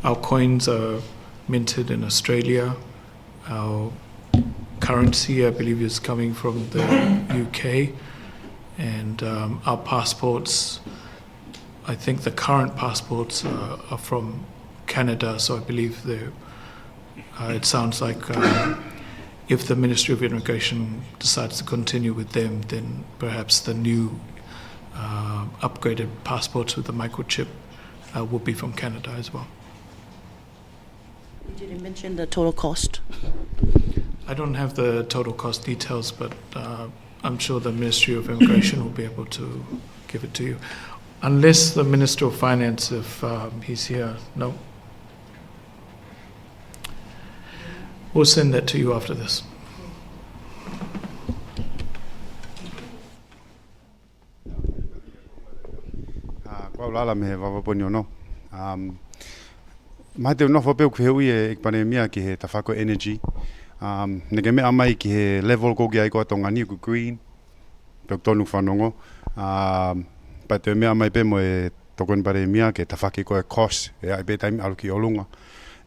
our coins are minted in Australia. Our currency, I believe, is coming from the UK. And our passports, I think the current passports are from Canada, so I believe it sounds like if the Ministry of Immigration decides to continue with them, then perhaps the new upgraded passports with the microchip will be from Canada as well. You didn't mention the total cost. I don't have the total cost details, but I'm sure the Ministry of Immigration will be able to give it to you. Unless the Minister of Finance, if he's here, no. We'll send that to you after this. Paula me vavaponi ono. Mai te no fopeu ke hui Eiki Palemia ki he Tufaki energy. Nege me amai ki he level ko ai ko Tonga ni ku green. Pe tonu whanongo. Pa te me amai pe mo e tokon Palemia ke Tufaki ko e cost e ai pe time alu ki olunga.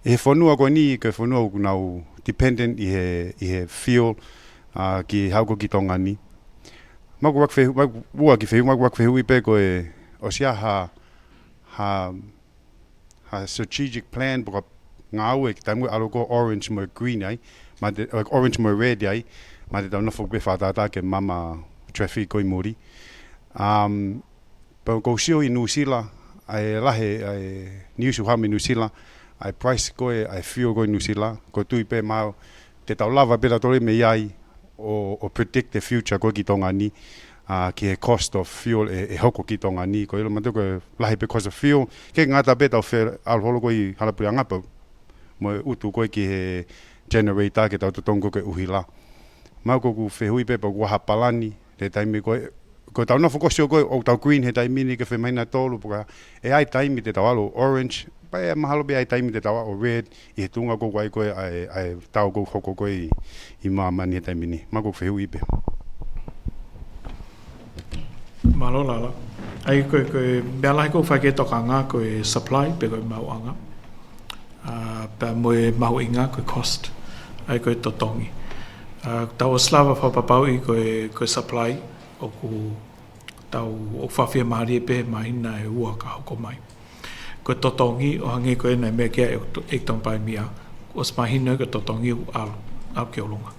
E whanua ko ni ke whanua ku nau dependent i he fuel ki hauko ki Tonga ni. Maku wak fe ua ki fe maku wak fe hui pe ko e o sia ha strategic plan porque ngau e tamu alo ko orange mo green ai ma de orange mo red ai ma de no fo be fatata ke mama traffic ko muri pa ko sio i Nusila ai lahe ai New South Wales Nusila ai price ko ai fuel ko Nusila ko tui pe mau te tau lava pe tole me ai o predict the future ko ki Tonga ni ki he cost of fuel e hoko ki Tonga ni ko ilo mate ko lahi pe cost of fuel ke ngata pe tau fe al holo ko i halapuri angapa mo utu ko ki he generator ke tau tongo ke uhila mau ko ku fe hui pe pa ko hapalani te taimi ko tau no focus ko o tau green he taimi ni ke fe maina tolu porque e ai taimi te tau alo orange pa e mahalo be ai taimi te tau o red I tunga ko ko ai tau ko hoko ko I mama ni taimi ni mau ko fe hui pe Malolala. Ai ko bela ko fa ke tokanga ko supply pe ko mau anga. Pa mo mau inga ko cost. Ai ko totongi. Tau slava fa papau I ko supply o ku tau o fa fia mari pe mai na e ua ka ko mai. Ko totongi o hange ko na me ke e tong pai mia. Os mahina ko totongi al ke olunga.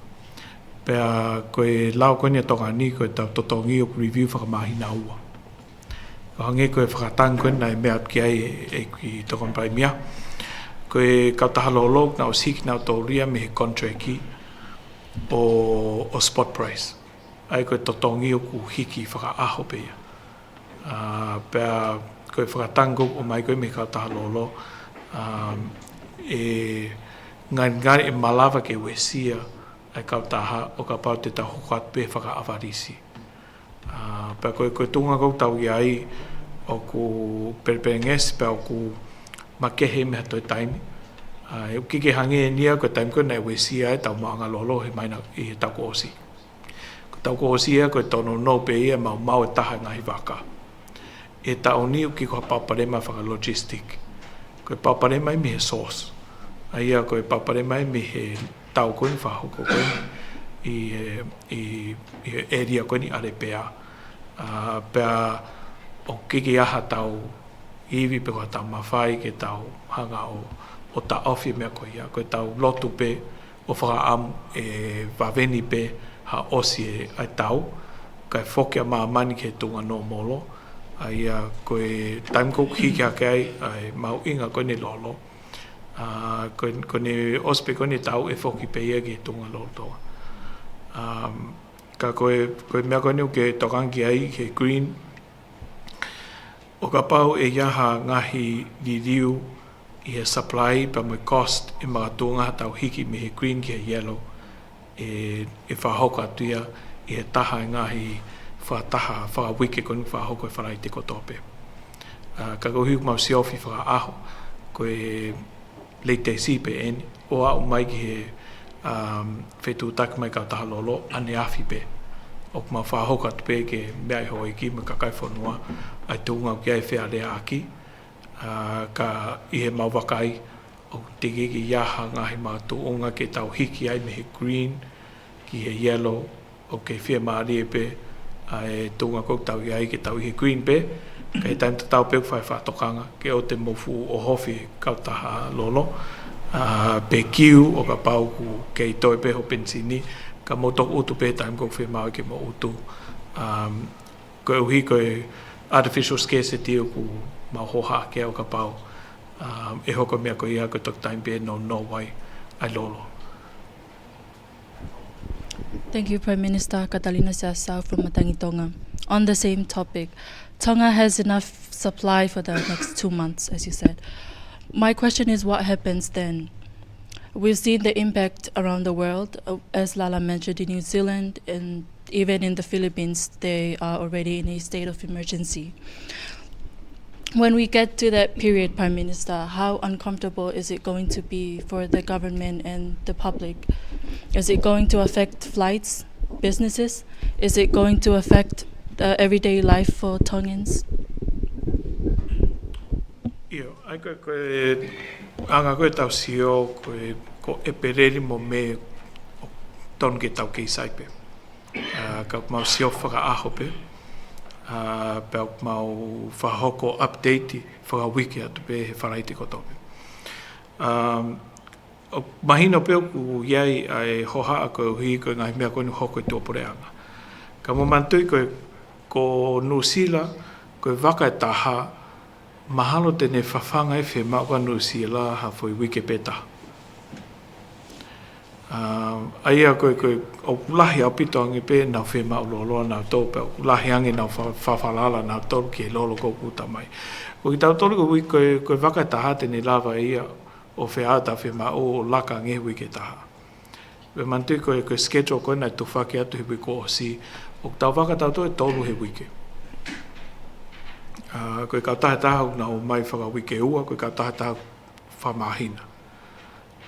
Pea koe lau koe ni tonga ni koe tau totongi o review whakamahina ua. O hange koe whakatang koe nai mea ki ai e ki tokon pai mia. Koe Kautaha lolo na o siki na o tōria me he contract ki o spot price. Ai koe totongi o ku hiki whakaaho pe ia. Pea koe whakatang koe o mai koe me Kautaha lolo e ngari e malawa ke wesia ai Kautaha o ka pau te tau hokat pe whakaawarisi. Pa koe tunga kou tau I ai o ku perpenges pa o ku makehe mea toi taimi. E kike hange e nia koe taimi koe nei wesia e tau maanga lolo he maina I he tau ko osi. Ko tau ko osi e koe tono no pe ia mau e taha ngahi waka. E tau ni o ki koe pauparema whaka logistic. Koe pauparema I mi he source. Aia koe pauparema I mi he tau koe ni whahoko koe I area koe ni arepea. Pea o kiki aha tau iwi pe koe tau mawhai ke tau hanga o ta ofi mea koe ia. Koe tau lotu pe o whakaamu e waweni pe ha osi ai tau. Kai whokea maa mani ke tunga no molo. ai koe time cook hiki kai ai mau inga koe ni lolo koe ni ospe koe ni tau e foki pe ia ki tunga lolo ka koe mea koe niu ke tokangi ai ke green o ka pau e iaha ngahi li riu i he supply pa mo cost e mga tunga tau hiki me he green ki he yellow e whahoka atuia i he taha e ngahi whataha, whawike koni whahoko e wharai te kotope. Ka kohiu mau siofi whaaho, koe leite sipe eni, o au mai ki he whetu tak mai Kautaha lolo, ane afi pe. O mau whahoko atu pe ke mea i hoi ki, me kakai whanua, ai tunga ki ai whea rea aki, ka i he mau wakai, o te gigi iaha ngahi mga tuunga ke tau hiki ai me he green, ki he yellow, o ke whia maari e pe, ai tunga kou tau i ai ke tau i he green pe, ka he taim te tau pe whai whatokanga, ke o te mofu o hofi Kautaha lolo, pe kiu o ka pau ku kei toi pe ho pensini, ka motok utu pe taim kou whia mau ke mo utu. Koe uhi koe artificial scarcity o ku mau hoha ke o ka pau, e hoko mea koe ia koe tok taim pe no wai ai lolo. Thank you, Prime Minister Katalina Siasau from Matangi Tonga. On the same topic, Tonga has enough supply for the next 2 months, as you said. My question is, what happens then? We've seen the impact around the world. As Lala mentioned, in New Zealand and even in the Philippines, they are already in a state of emergency. When we get to that period, Prime Minister, how uncomfortable is it going to be for the government and the public? Is it going to affect flights, businesses? Is it going to affect everyday life for Tongans? Io, ai koe anga koe tau sio koe ko e pereri mo me o ton ke tau kei saipe. Ka mau sio whakaaho pe. Pe mau whahoko update whakawiki atu pe he wharai te kotope. O mahino pe ku iai ai hoha a koe uhi koe ngai mea koe ni hoko i tōporeanga. Ka mo mantui koe ko Nusila koe waka e taha mahalo tene whawhanga e whe mauka Nusila ha fwoi wike peta. Aia koe o lahi au pito angi pe nau whe mau loloa nau tō pe o lahi angi nau whawhalala nau tōru ki e lolo kou puta mai. Ko ki tau tōru koe waka e taha tene lava ia o whe ata whe mau o laka nge wike taha. We mantui koe schedule koe nai Tufaki atu he wiko o si o tau waka tau tō e tōru he wike. Koe Kautaha taha nau mai whaka wike ua, koe Kautaha taha whamahina.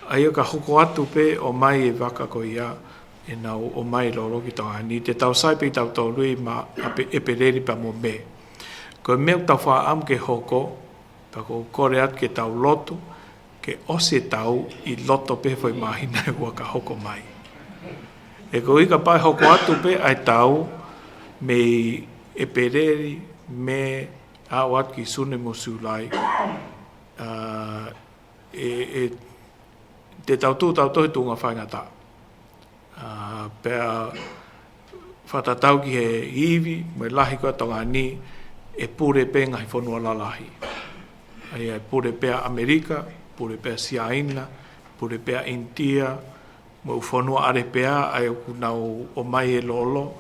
Aia ka hoko atu pe o mai e waka ko ia e nau o mai lolo ki tonga ni te tau saipe tau tau lui ma e pereri pa mo me. Ko mea tau wha am ke hoko pa ko kore atu ke tau lotu ke ose tau i loto pe foi mahina e ua ka hoko mai. E ko ika pai hoko atu pe ai tau me e pereri me au atu ki sune mo sulai te tau tohi tunga whaingata. Pea whatatau ki he iwi, me lahi koa tonga ni, e pure pe ngai whanua lalahi. Ai e pure pea Amerika, pure pea Siaina, pure pea India, mo whanua are pea, ai ku nau o mai e lolo.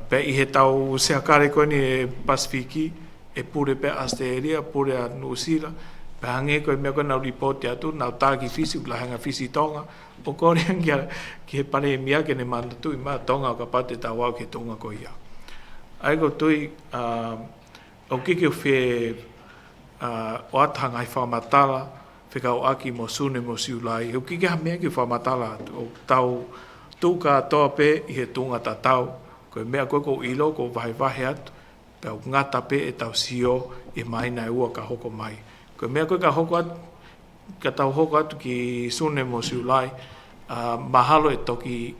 Pea i he tau seakare koe ni e Pasifiki, e pure pea Australia, pure a New Zealand, Pahange koe mea koe nau ripoti atu, nau tāki fisi, ulahanga fisi Tonga, o kore angia ki he Palemia ke ne mana tui maa Tonga o ka pate tau au ke Tonga ko ia. Ai ko tui, o kiki o whe o atahanga i Fakamatala, whekau aki mo sune mo siulai, o kiki ha mea ki Fakamatala, o tau tūka atoa pe i he tunga ta tau, koe mea koe ko ilo, ko vahe atu, pe o ngata pe e tau sio i maina e ua ka hoko mai. Ko mea koe ka hoko atu, ka tau hoko atu ki sune mo siulai, mahalo e toki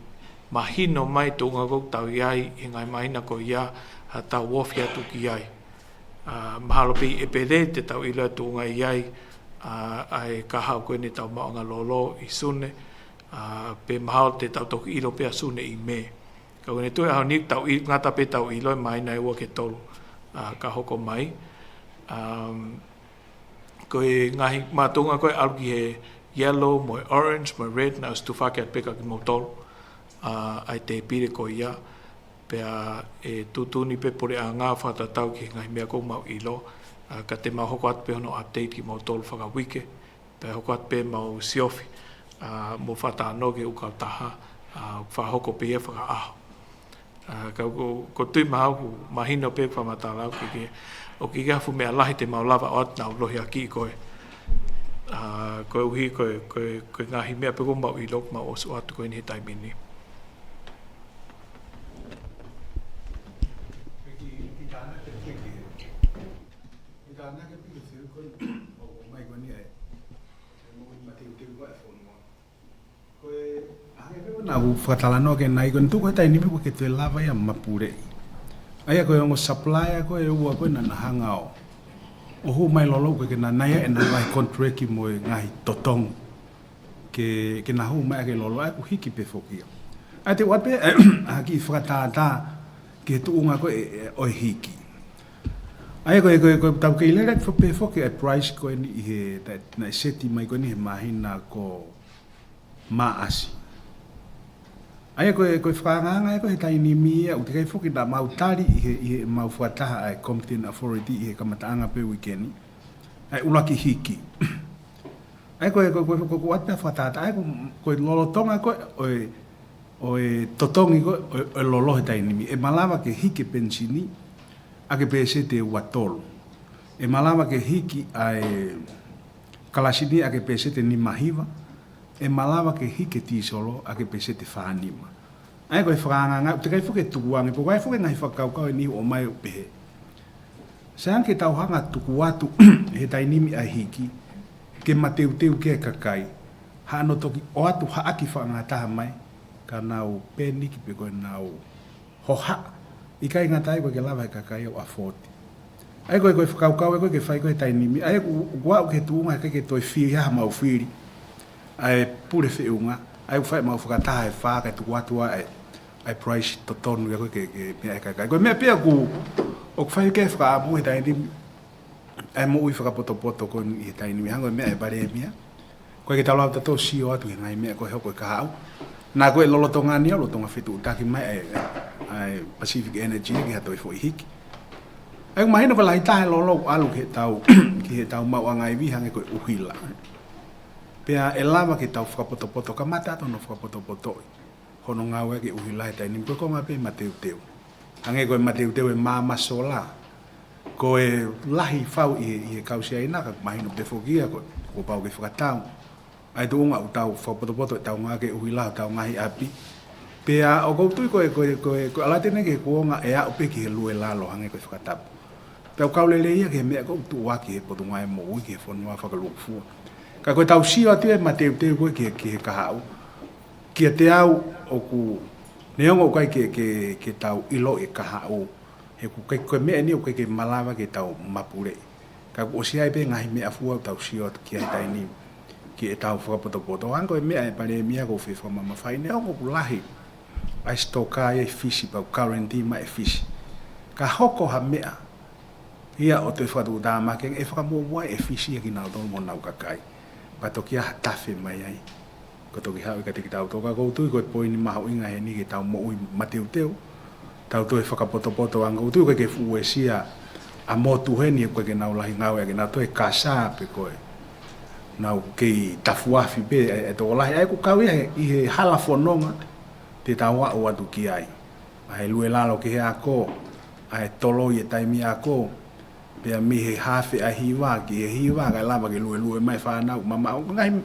mahino mai tunga kou tau iai, i ngai mahina ko ia, ha tau wofi atu ki iai. Mahalo pi e pere te tau ilo atu ngai iai, ai ka hau koe ni tau maonga lolo i sune, pe mahalo te tau toki ilo pe a sune i me. Ka koe ne tue hau ni tau ngata pe tau ilo i mahina e ua ke tolu. ka hoko mai. Koe ngahi mātunga koe aluki he yellow, moi orange, moi red, na Tufaki at peka ki motolo. Ai te pire ko ia, pea e tutuni pe pore a ngā whatatau ki ngahi mea kou mau ilo, ka te mau hoko atu pe hono update ki motolo whakawike, pea hoko atu pe mau siofi, mo whatano ke u Kautaha, whahoko pe ia whakaaho. Ko tui mahau ku mahino pe Fakamatala o ki hafu mea lahi te mau lava o atu nau lohi a ki koe. Koe uhi koe ngahi mea pe kou mau ilo mau osu atu koe ni he taimini. Na u whatalano ke nai ko ntuko tai ni ke te lava ia mapure. Ai ko ngo supply ko e ua ko na hanga o. O hu mai lolo ko ke na nai e na vai contract ki mo ngai totong. Ke na hu mai ke lolo ai ku hiki pe fokia. Ai te wape a ki whakatata ke tu unga ko o hiki. Ai ko tau ke ile rek pe fokia a price ko ni he na seti mai ko ni he mahina ko maasi. Ai ko whakanganga ko he taini mia u te kai whuki na mautari i he mau Fakataha ai competent authority i he kamataanga pe weekend ai ulaki hiki. Ai ko wata whatata ai ko lolo tonga ko o totongi ko o lolo he taini mia. E malama ke hiki pensini a ke pese te watolo. E malama ke hiki ai kalasini a ke pese te ni mahiva. E malama ke hike tisolo a ke pese te whanima. Ai koe whakanganga, te kai whuke tukuangi, po kai whuke ngai whakaukau e ni o mai o pehe. Seang ke tauhanga tuku atu he tainimi a hiki, ke mateu ke kakai, hano toki o atu haaki whangataha mai, ka nau peniki pe koe nau hoha, i kai ngatai koe ke lava he kakai o a 40. Ai koe whakaukau e koe ke whai koe tainimi, ai kua u ke tuunga ke ke toi whiri haha mau whiri, ai pure whiunga, ai whai mau Fakataha e whaka e tuku atu ai price to tonu ke mea e kakai. Koe mea pia ku o whai ke whakaamu he tainimi, ai mo ui whakapoto ko i he tainimi, hango mea e bare mea. Koe ke taulau tato si o atu he ngai mea koe hoko e kahau. Nā koe lolotonga ni o lotonga whitu utaki mai ai Pacific Energy ki hato i fo i hiki. Ai mahino ka lahi tahe lolo alu ki he tau mau angai vi hange koe uhila. Pea e lama ke tau whakapoto ka mata ato no whakapoto hono ngau e ke uhila he tainimi koe konga pe mateu. Hange koe mateu e mama sola. Koe lahi whau i he kausia ina ka mahino pe fokia koe ko pau ke whakatau. Ai tu unga utau whapoto e tau ngā ke uhila tau ngahi api. Pea o koutui koe alatene ke kuonga e au pe ki he lue lalo hange koe whakatapu. Pea o kaulele ia ke mea koutu waki he potu ngai mo ui ki he whanua whakalukufua. Ka koe tau sio atu e mateu koe ki he kahau. Kia te au o ku neongo kai ke tau ilo e kahau. He ku koe mea ni o ke malawa ke tau mapure. Ka ku osia pe ngahi mea fua tau sio atu ki he taini ki e tau whakapoto. Anko e mea e Palemia ko whiwha mama whai neongo ku lahi. Ai stoka e fisi pau quarantine ma e fisi. Ka hoko ha mea. Ia o te whatu dāmakeng e whakamuawai e fisi e ki nau tono mo nau kakai. Patoki a tafe mai ai. Ko toki hau i ka tiki tau toka koutui ko e poini maho inga he ni ke tau mo ui mateu teu. Tau toi whakapoto anga koutui ko ke fuue sia a motu heni e koe ke nau lahi ngau e ke nau toi kasa pe koe. Nau kei tafuafi pe e tō lahi ai ku kau i he hala whanonga te tau au atu ki ai. Ai lue lalo ki he ako, ai tolo i e taimi ako, pea mi he hafe a hiwa ki he hiwa kai lava ke lue mai whanau. Mama au ngai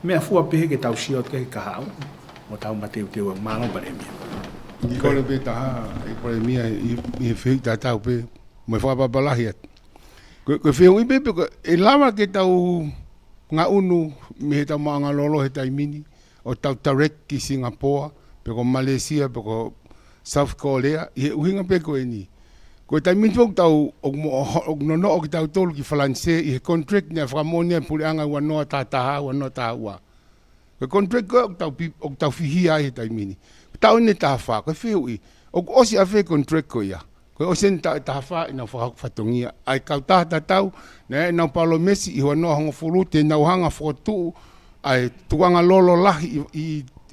mea fua pehe ke tau siot ke kahau, mo tau mateu teu ang malo Palemia. I kore pe taha, i Palemia i he whiu tatau pe, mo e whapapalahi atu. Koe whiu i pepe, e lava ke tau ngā unu me he tau maanga lolo he taimini, o tau Tarek ki Singapore, pe ko Malaysia, pe ko South Korea, i he uhinga pe koe ni. Koe taimini pok tau og nono o ki tau tolu ki Falanse, i he contract ni a whakamonia pule anga ua noa tātaha, ua noa tāha ua. Koe contract koe og tau whihia he taimini. Tau ne tāha wha, koe whiu i, og osi a whi contract koe ia. Ko o sen ta fa ina whatongia. Ai Kautaha tatau, ne na Paula Messi I hono hongo furute na uhanga fotu ai tuanga lolo lahi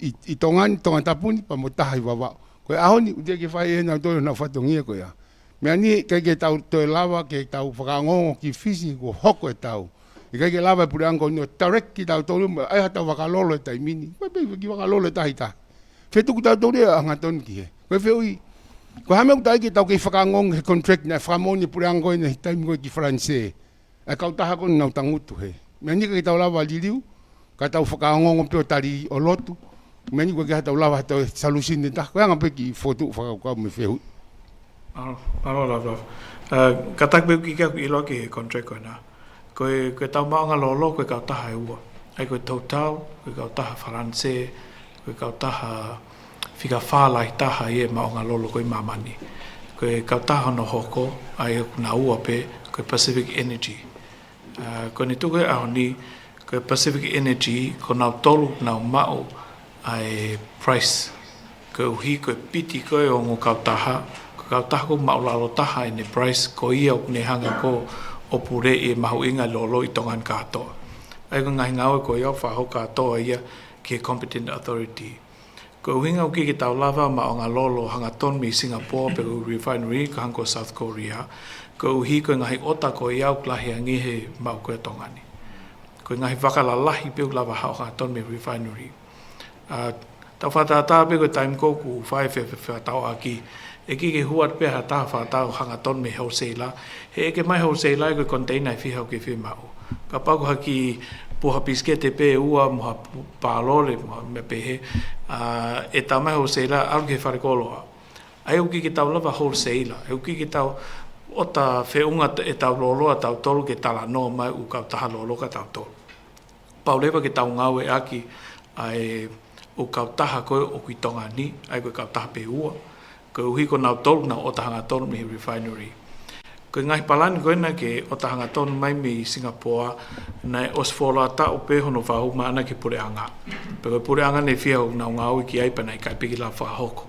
I tongani Tongatapu ni pa motaha I wawa. Ko ahoni ude ke whai na tolo na whatongia ko ya. Mea ni ke tau toe lava ke tau whakangongo ki fisi ko hoko e tau. I ke lava pure ango no tarek ki tau tolu ai hata wakalolo e tai mini. Ko pe ki wakalolo e tahita. Fetu ku tau tolu angaton ki he. Ko fe ui ko hame utai ki tau ke whakangong he contract na whamoni pure ango na hitai mo ki Francais. A Kautaha ko na utangutu he. Mea ni ke tau lava liliu ka tau whakangong pio tari o lotu. Mea ni ko ke tau lava tau salusine ta. Ko anga pe ki fotu whakakau me fe hui. Paula. Ka takpe ki kia I loa ki contract ko na. Koe tau maonga lolo koe Kautaha e ua. Ai koe tautau, koe Kautaha Faranse, koe Kautaha whika whālai taha I e maonga lolo koe mamani. Koe Kautaha no hoko, ai na ua pe, koe Pacific Energy. Koe ni tukoe aho ni, koe Pacific Energy, ko nau tolu, nau mau, ai price. Koe uhi, koe piti koe o ngō Kautaha, Kautaha ko maulalo taha ne price ko ia o ne hanga ko o pure e mahu inga lolo I tongan katoa. Ai ko ngai ngau ko ia whaho katoa ia ki competent authority. Ko hinga o ki tau lava ma o ngā lolo hanga ton mi Singapore pe ko refinery ka hanko South Korea. Ko hi ko ngai ota ko ia o klahi angihe mau ko tongani. Ko ngai wakalalahi pe lava hao hanga ton mi refinery. Tau whatata pe ko time ko ku whaetau aki. E ki huat pe ha ta whatau hanga ton me wholesaler. He eke mai wholesaler ko container I whihau ke whimau. Ka pako haki puha piskete pe ua muha pālole me pehe. E tau mai wholesaler au ke wharekoloa. Ai uki ki tau lava wholesaler. E uki ki tau ota whiunga e tau loloa tau tolu ke tala no mai u Kautaha lolo ka tau tolu. Paulewa ke tau ngau e aki ai u Kautaha koe o kui tonga ni. Ai koe Kautaha pe ua. Ko uhi ko nau tolu na o tahanga tonu mi refinery. Ko ngai palani koe na ke o tahanga tonu mai mi Singapore na osfola ta o pe hono whahu maana ke pure anga. Pero pure anga ne whia o nau ngau ki aipa nei kai piki la whahoko.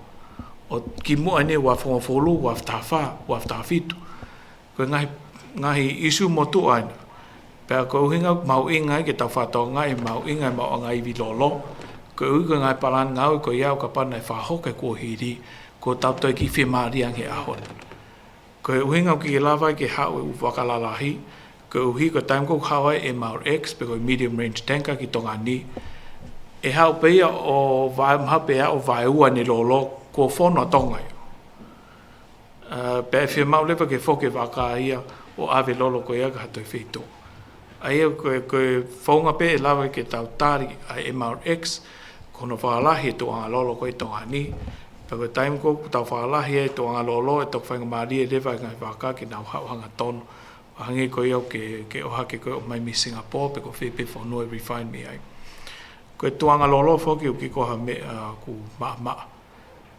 O ki mua ne wa whongofolu, wa whtawha, wa whtawitu. Ko ngahi isu motu aina. Pea ko uhinga mau ingai ke tau whatonga e mau ingai mau ngai vi lolo. Ko uhi ko ngai palani ngau ko iau ka pana e whahoko e kua hiri. Ko tau toi ki whemariang he ahon. Ko e uhinga ki lava ke hau e uwakalalahi, ko uhi ko time ko hawai e MRX, pe ko medium range tanker ki tonga ni. E hau peia o mhapea o vaeua ni lolo, ko whono tonga yo. Pe e whemau lewa ke whoke waka ia o ave lolo ko ia ka hatoi whito. Aia ko e whaunga pe e lava ke tau tari a MRX, kono whakalahi e toanga lolo ko e tonga ni. Pako time ko tau whakalahi e toanga lolo e tok whainga maari e lewa ngai waka ki nau hau hanga tonu. Hangi ko iau ke oha ke koe o mai mi Singapore pe ko whepe whanua e refine me ai. Ko e toanga lolo whoki o ki koha me ku maa.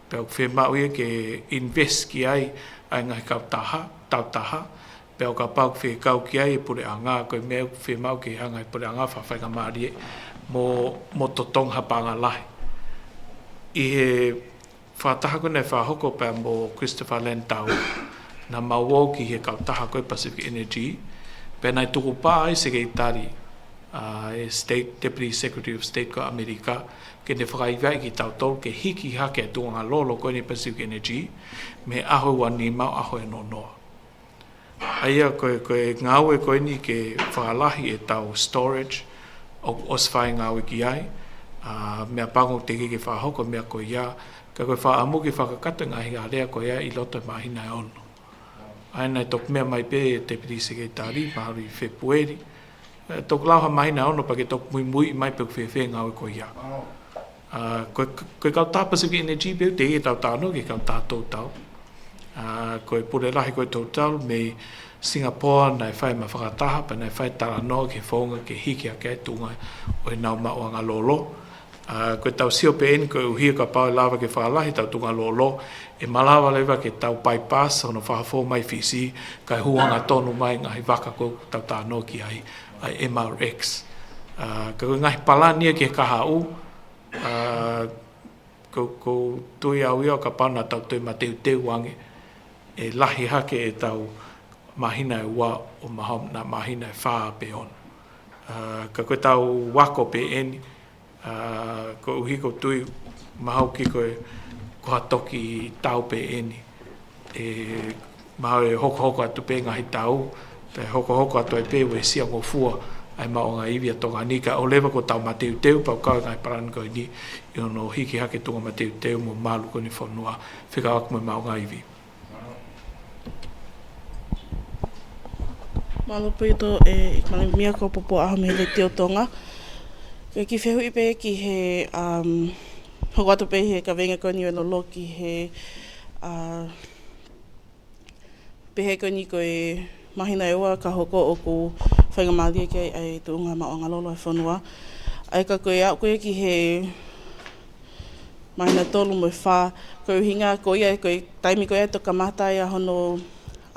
Pe o whemau ia ke invest ki ai ngai Kautaha. Pe o ka pau whekau ki ai e pure anga ko e mea whemau ke hangai pure anga whainga maari e mo totong hapanga lahi. I he whātaha koe nei whahoko pēr mō Christopher Lentau na mauo ki he Kautaha koe Pacific Energy pēr nei tuku pā ai sekretari State Deputy Secretary of State ko Amerika ke ne whakaiwai ki tau tolu ke hiki hake e tuanga lolo koe nei Pacific Energy me aho wani mau aho e no noa. Aia koe ngau e koe ni ke whakalahi e tau storage o oswhai ngau e ki ai mea pango te ke whahoko mea koe ia ka koe whaamu ki whakakata ngahi a rea koe ia I loto mahina e ono. Aina e tok mea mai pe e te piti sekretari, mahari Februari. Tok lauha mahina ono pa ke tok mui mai pe whewhe ngau e koe ia. Koe Kautaha Pacific Energy pe te e tau tāno ke Kautaha tōtau. Koe pure lahi koe tōtau me Singapore nai whai ma Fakataha pa nai whai tarano ke whonga ke hiki a kei tunga o e nau maoanga lolo. Koe tau sio pe eni koe uhia ka pau lava ke whaalahi tau tunga lolo e malawa lewa ke tau bypass ono whahafo mai fisi kai huanga tonu mai ngahi waka ko tau tāno ki ai MRX. Koe ngahi palania ke kahau ko tui au ia ka pana tau tui mateu teu wange e lahi hake e tau mahina e ua o na mahina e whaa pe on. Ka koe tau wako pe eni, ko uhiko tui mahau ki koe koha toki tau pe eni. Mahau e hoko atu pe ngahi tau, te hoko atu e pe we sia ngofua, ai mao ngā iwi a tonga nika, o lewa ko tau mateu teu, pau kau ngai parani koe ni, i ono hiki hake tunga mateu teu mo malu ko ni whanua, whika aku me mao ngā iwi. Malopo i tō e Palemia ko popo aho me le teo Tonga. Ki whehu i pe ki he hoko atu pe he ka venga koni o lolo ki he pehe koni ko e mahina e ua ka hoko o ku whainga mālia ki ai tūnga ma o ngā lolo e whanua. Ai ka koe au koe ki he mahina tolu mo e whā. Koe uhinga koe ai koe taimi koe ai toka matai a hono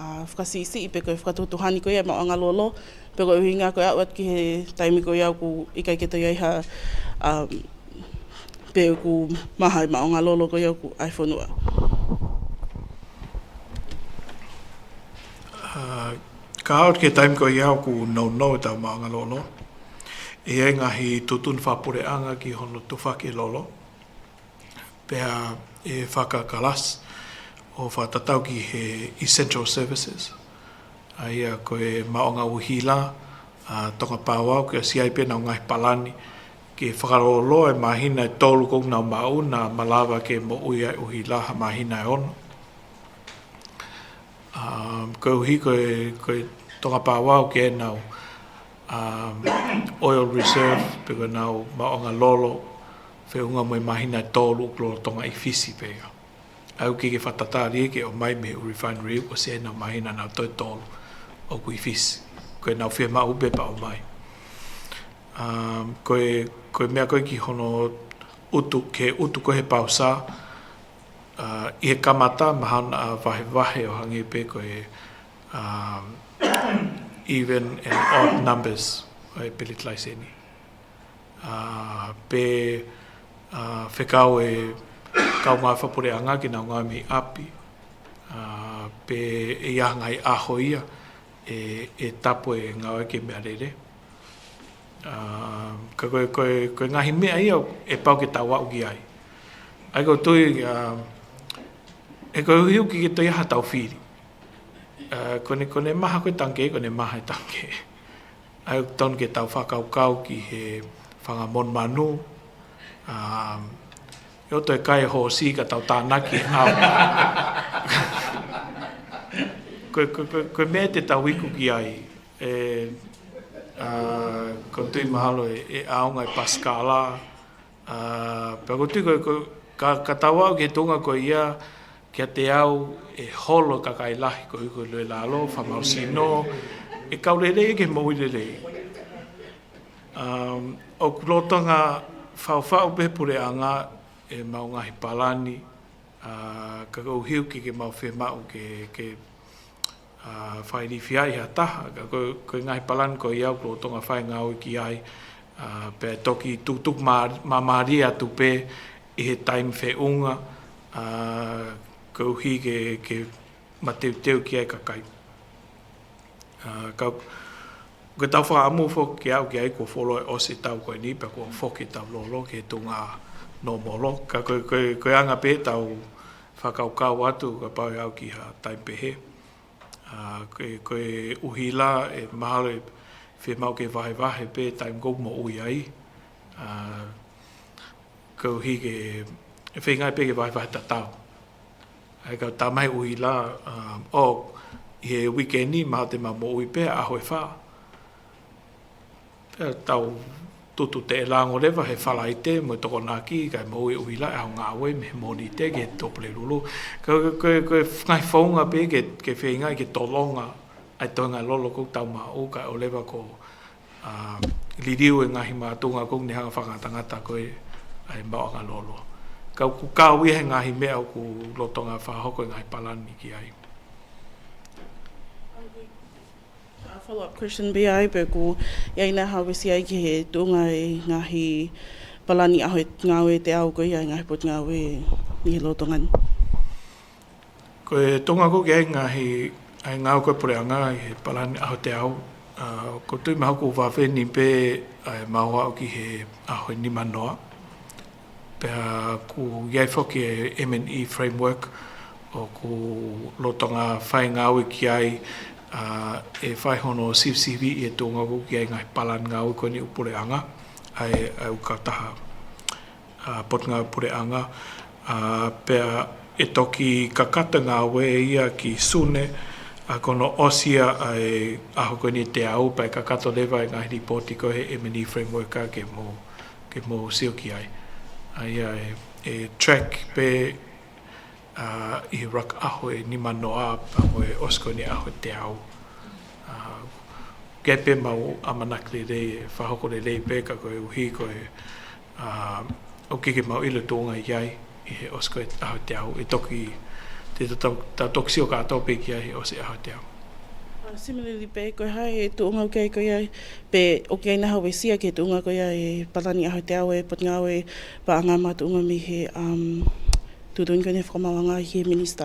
whakasisi i pe koe whakatutuhani koe ma o ngā lolo. Pe koe uhinga koe au at ki he taimi koe au ku ikai ke toi aiha pe ku mahai ma o ngā lolo koe au ku ai whanua. Ka haot ke taimi koe au ku no tau ma o ngā lolo. E ai ngahi tutun whapureanga ki hono Tufaki lolo. Pea e whakakalas. O whatatau ki he essential services. Aia koe maonga uhila, tonga pāwau, kia siai pēnā o ngai palani, ke whakarolo e mahina e tolu kong nau mau, na malawa ke mo uia uhila ha mahina e ono. Koe uhi koe tonga pāwau ke e nau oil reserve, pe koe nau maonga lolo, whiunga mo e mahina e tolu uklo tonga i fisi pēga. Au ki ke whatatari ke o mai me u refinery o se na mahina na toi tolu o kui fisi. Koe nau whia mau bepa o mai. Koe mea koe ki hono utu koe he pausa i he kamata mahana vahe o hangi pe koe even and odd numbers o e pelit laiseni. Pe whekau e kau ngā whapureanga ki nau ngā mi api, pe e aha ngai aho ia, e tapo e ngā ke mea rere. Ka koe ngahi mea ia e pau ke tau au ki ai. Ai ko tui, e koe hiu ki ke toi aha tau whiri. Kone maha koe tanke, kone maha e tanke. Ai ton ke tau whakaukau ki he whangamon manu, yo toi kai ho si ka tau tānaki au. Koe mea te tau iku ki ai. Ko tui mahalo e aonga e Pascala. Pea ko tui ka tau au ke tunga ko ia kia te au e holo ka kai lahi ko iku lue lalo, whamau sino. E kaurere e ke mouirere. O kulotonga whau pepure anga e mau ngahi palani, ka kau hiu ki ke mau whi mau ke whairi whiai ha taha, ka koe ngahi palani ko iau klo tonga whai ngau ki ai, pe toki tuk mamari atu pe i he taimi whiunga, kau hi ke mateu ki ai kakai. Ko tau whaamu fo ki au ki ai ko wholo e osi tau koe ni, pe ko whoki tau lolo ke tunga no molo. Ka koe anga pe tau whakaukau atu ka pau au ki ha taim pehe. Koe uhila e mahalo e whemau ke vahe pe taim kou mo ui ai. Kau hi ke whengai pe ke vahe tatau. Ai kau tamai uhila o i he weekendi maha te ma mo ui pe aho e wha. Tau tutu te elango rewa he whalaite mo toko naki kai mo uhila e hao ngāwe me moni te ke topule lulu. Koe ngai whaunga pe ke whengai ke tolonga ai toinga lolo kou tau maa o kai o lewa ko liriu e ngahi mātunga kou ne hanga whakatangata koe ai maoanga lolo. Kau ku kāwi he ngahi mea o ku lotonga whahoko e ngahi palani ki ai. Follow-up question be ai pe ku iai nā hawesi ai ki he tunga e ngahi palani aho e ngāwe te au ko iai ngahi pot ngāwe ni he lotongani. Ko e tonga ko ke ngahi ai ngau ko pureanga he palani aho te au. Ko tui maha ko wawheni pe ai maua o ki he aho ni manoa. Pea ku iai whoki e M&E framework o ku lotonga whai ngau ki ai e whai hono sivsivi e tonga ko ki ai ngai palani ngau ko ni upureanga ai au Kautaha pot ngau pureanga pea e toki kakata ngau e ia ki sune a kono osia ai aho ko ni te au pai kakato lewa e ngai ripoti ko he M&E framework ke mo sio ki ai ai e track pe I rak aho e ni manoa pa mo e osko ni aho te au. Kepe mau amanakli rei e whahoko rei pe ka koe uhi koe o kike mau ilo tōnga iai I he osko e aho te au e toki te toksio ka tope ki ai o se aho te au. Similarly pe koe hai e tōnga o kei koe ai pe o kei naha we sia ke tōnga koe ai e patani aho te au e pot ngau e pa anga ma tōnga mi he tutun koe ne whakamawanga he minister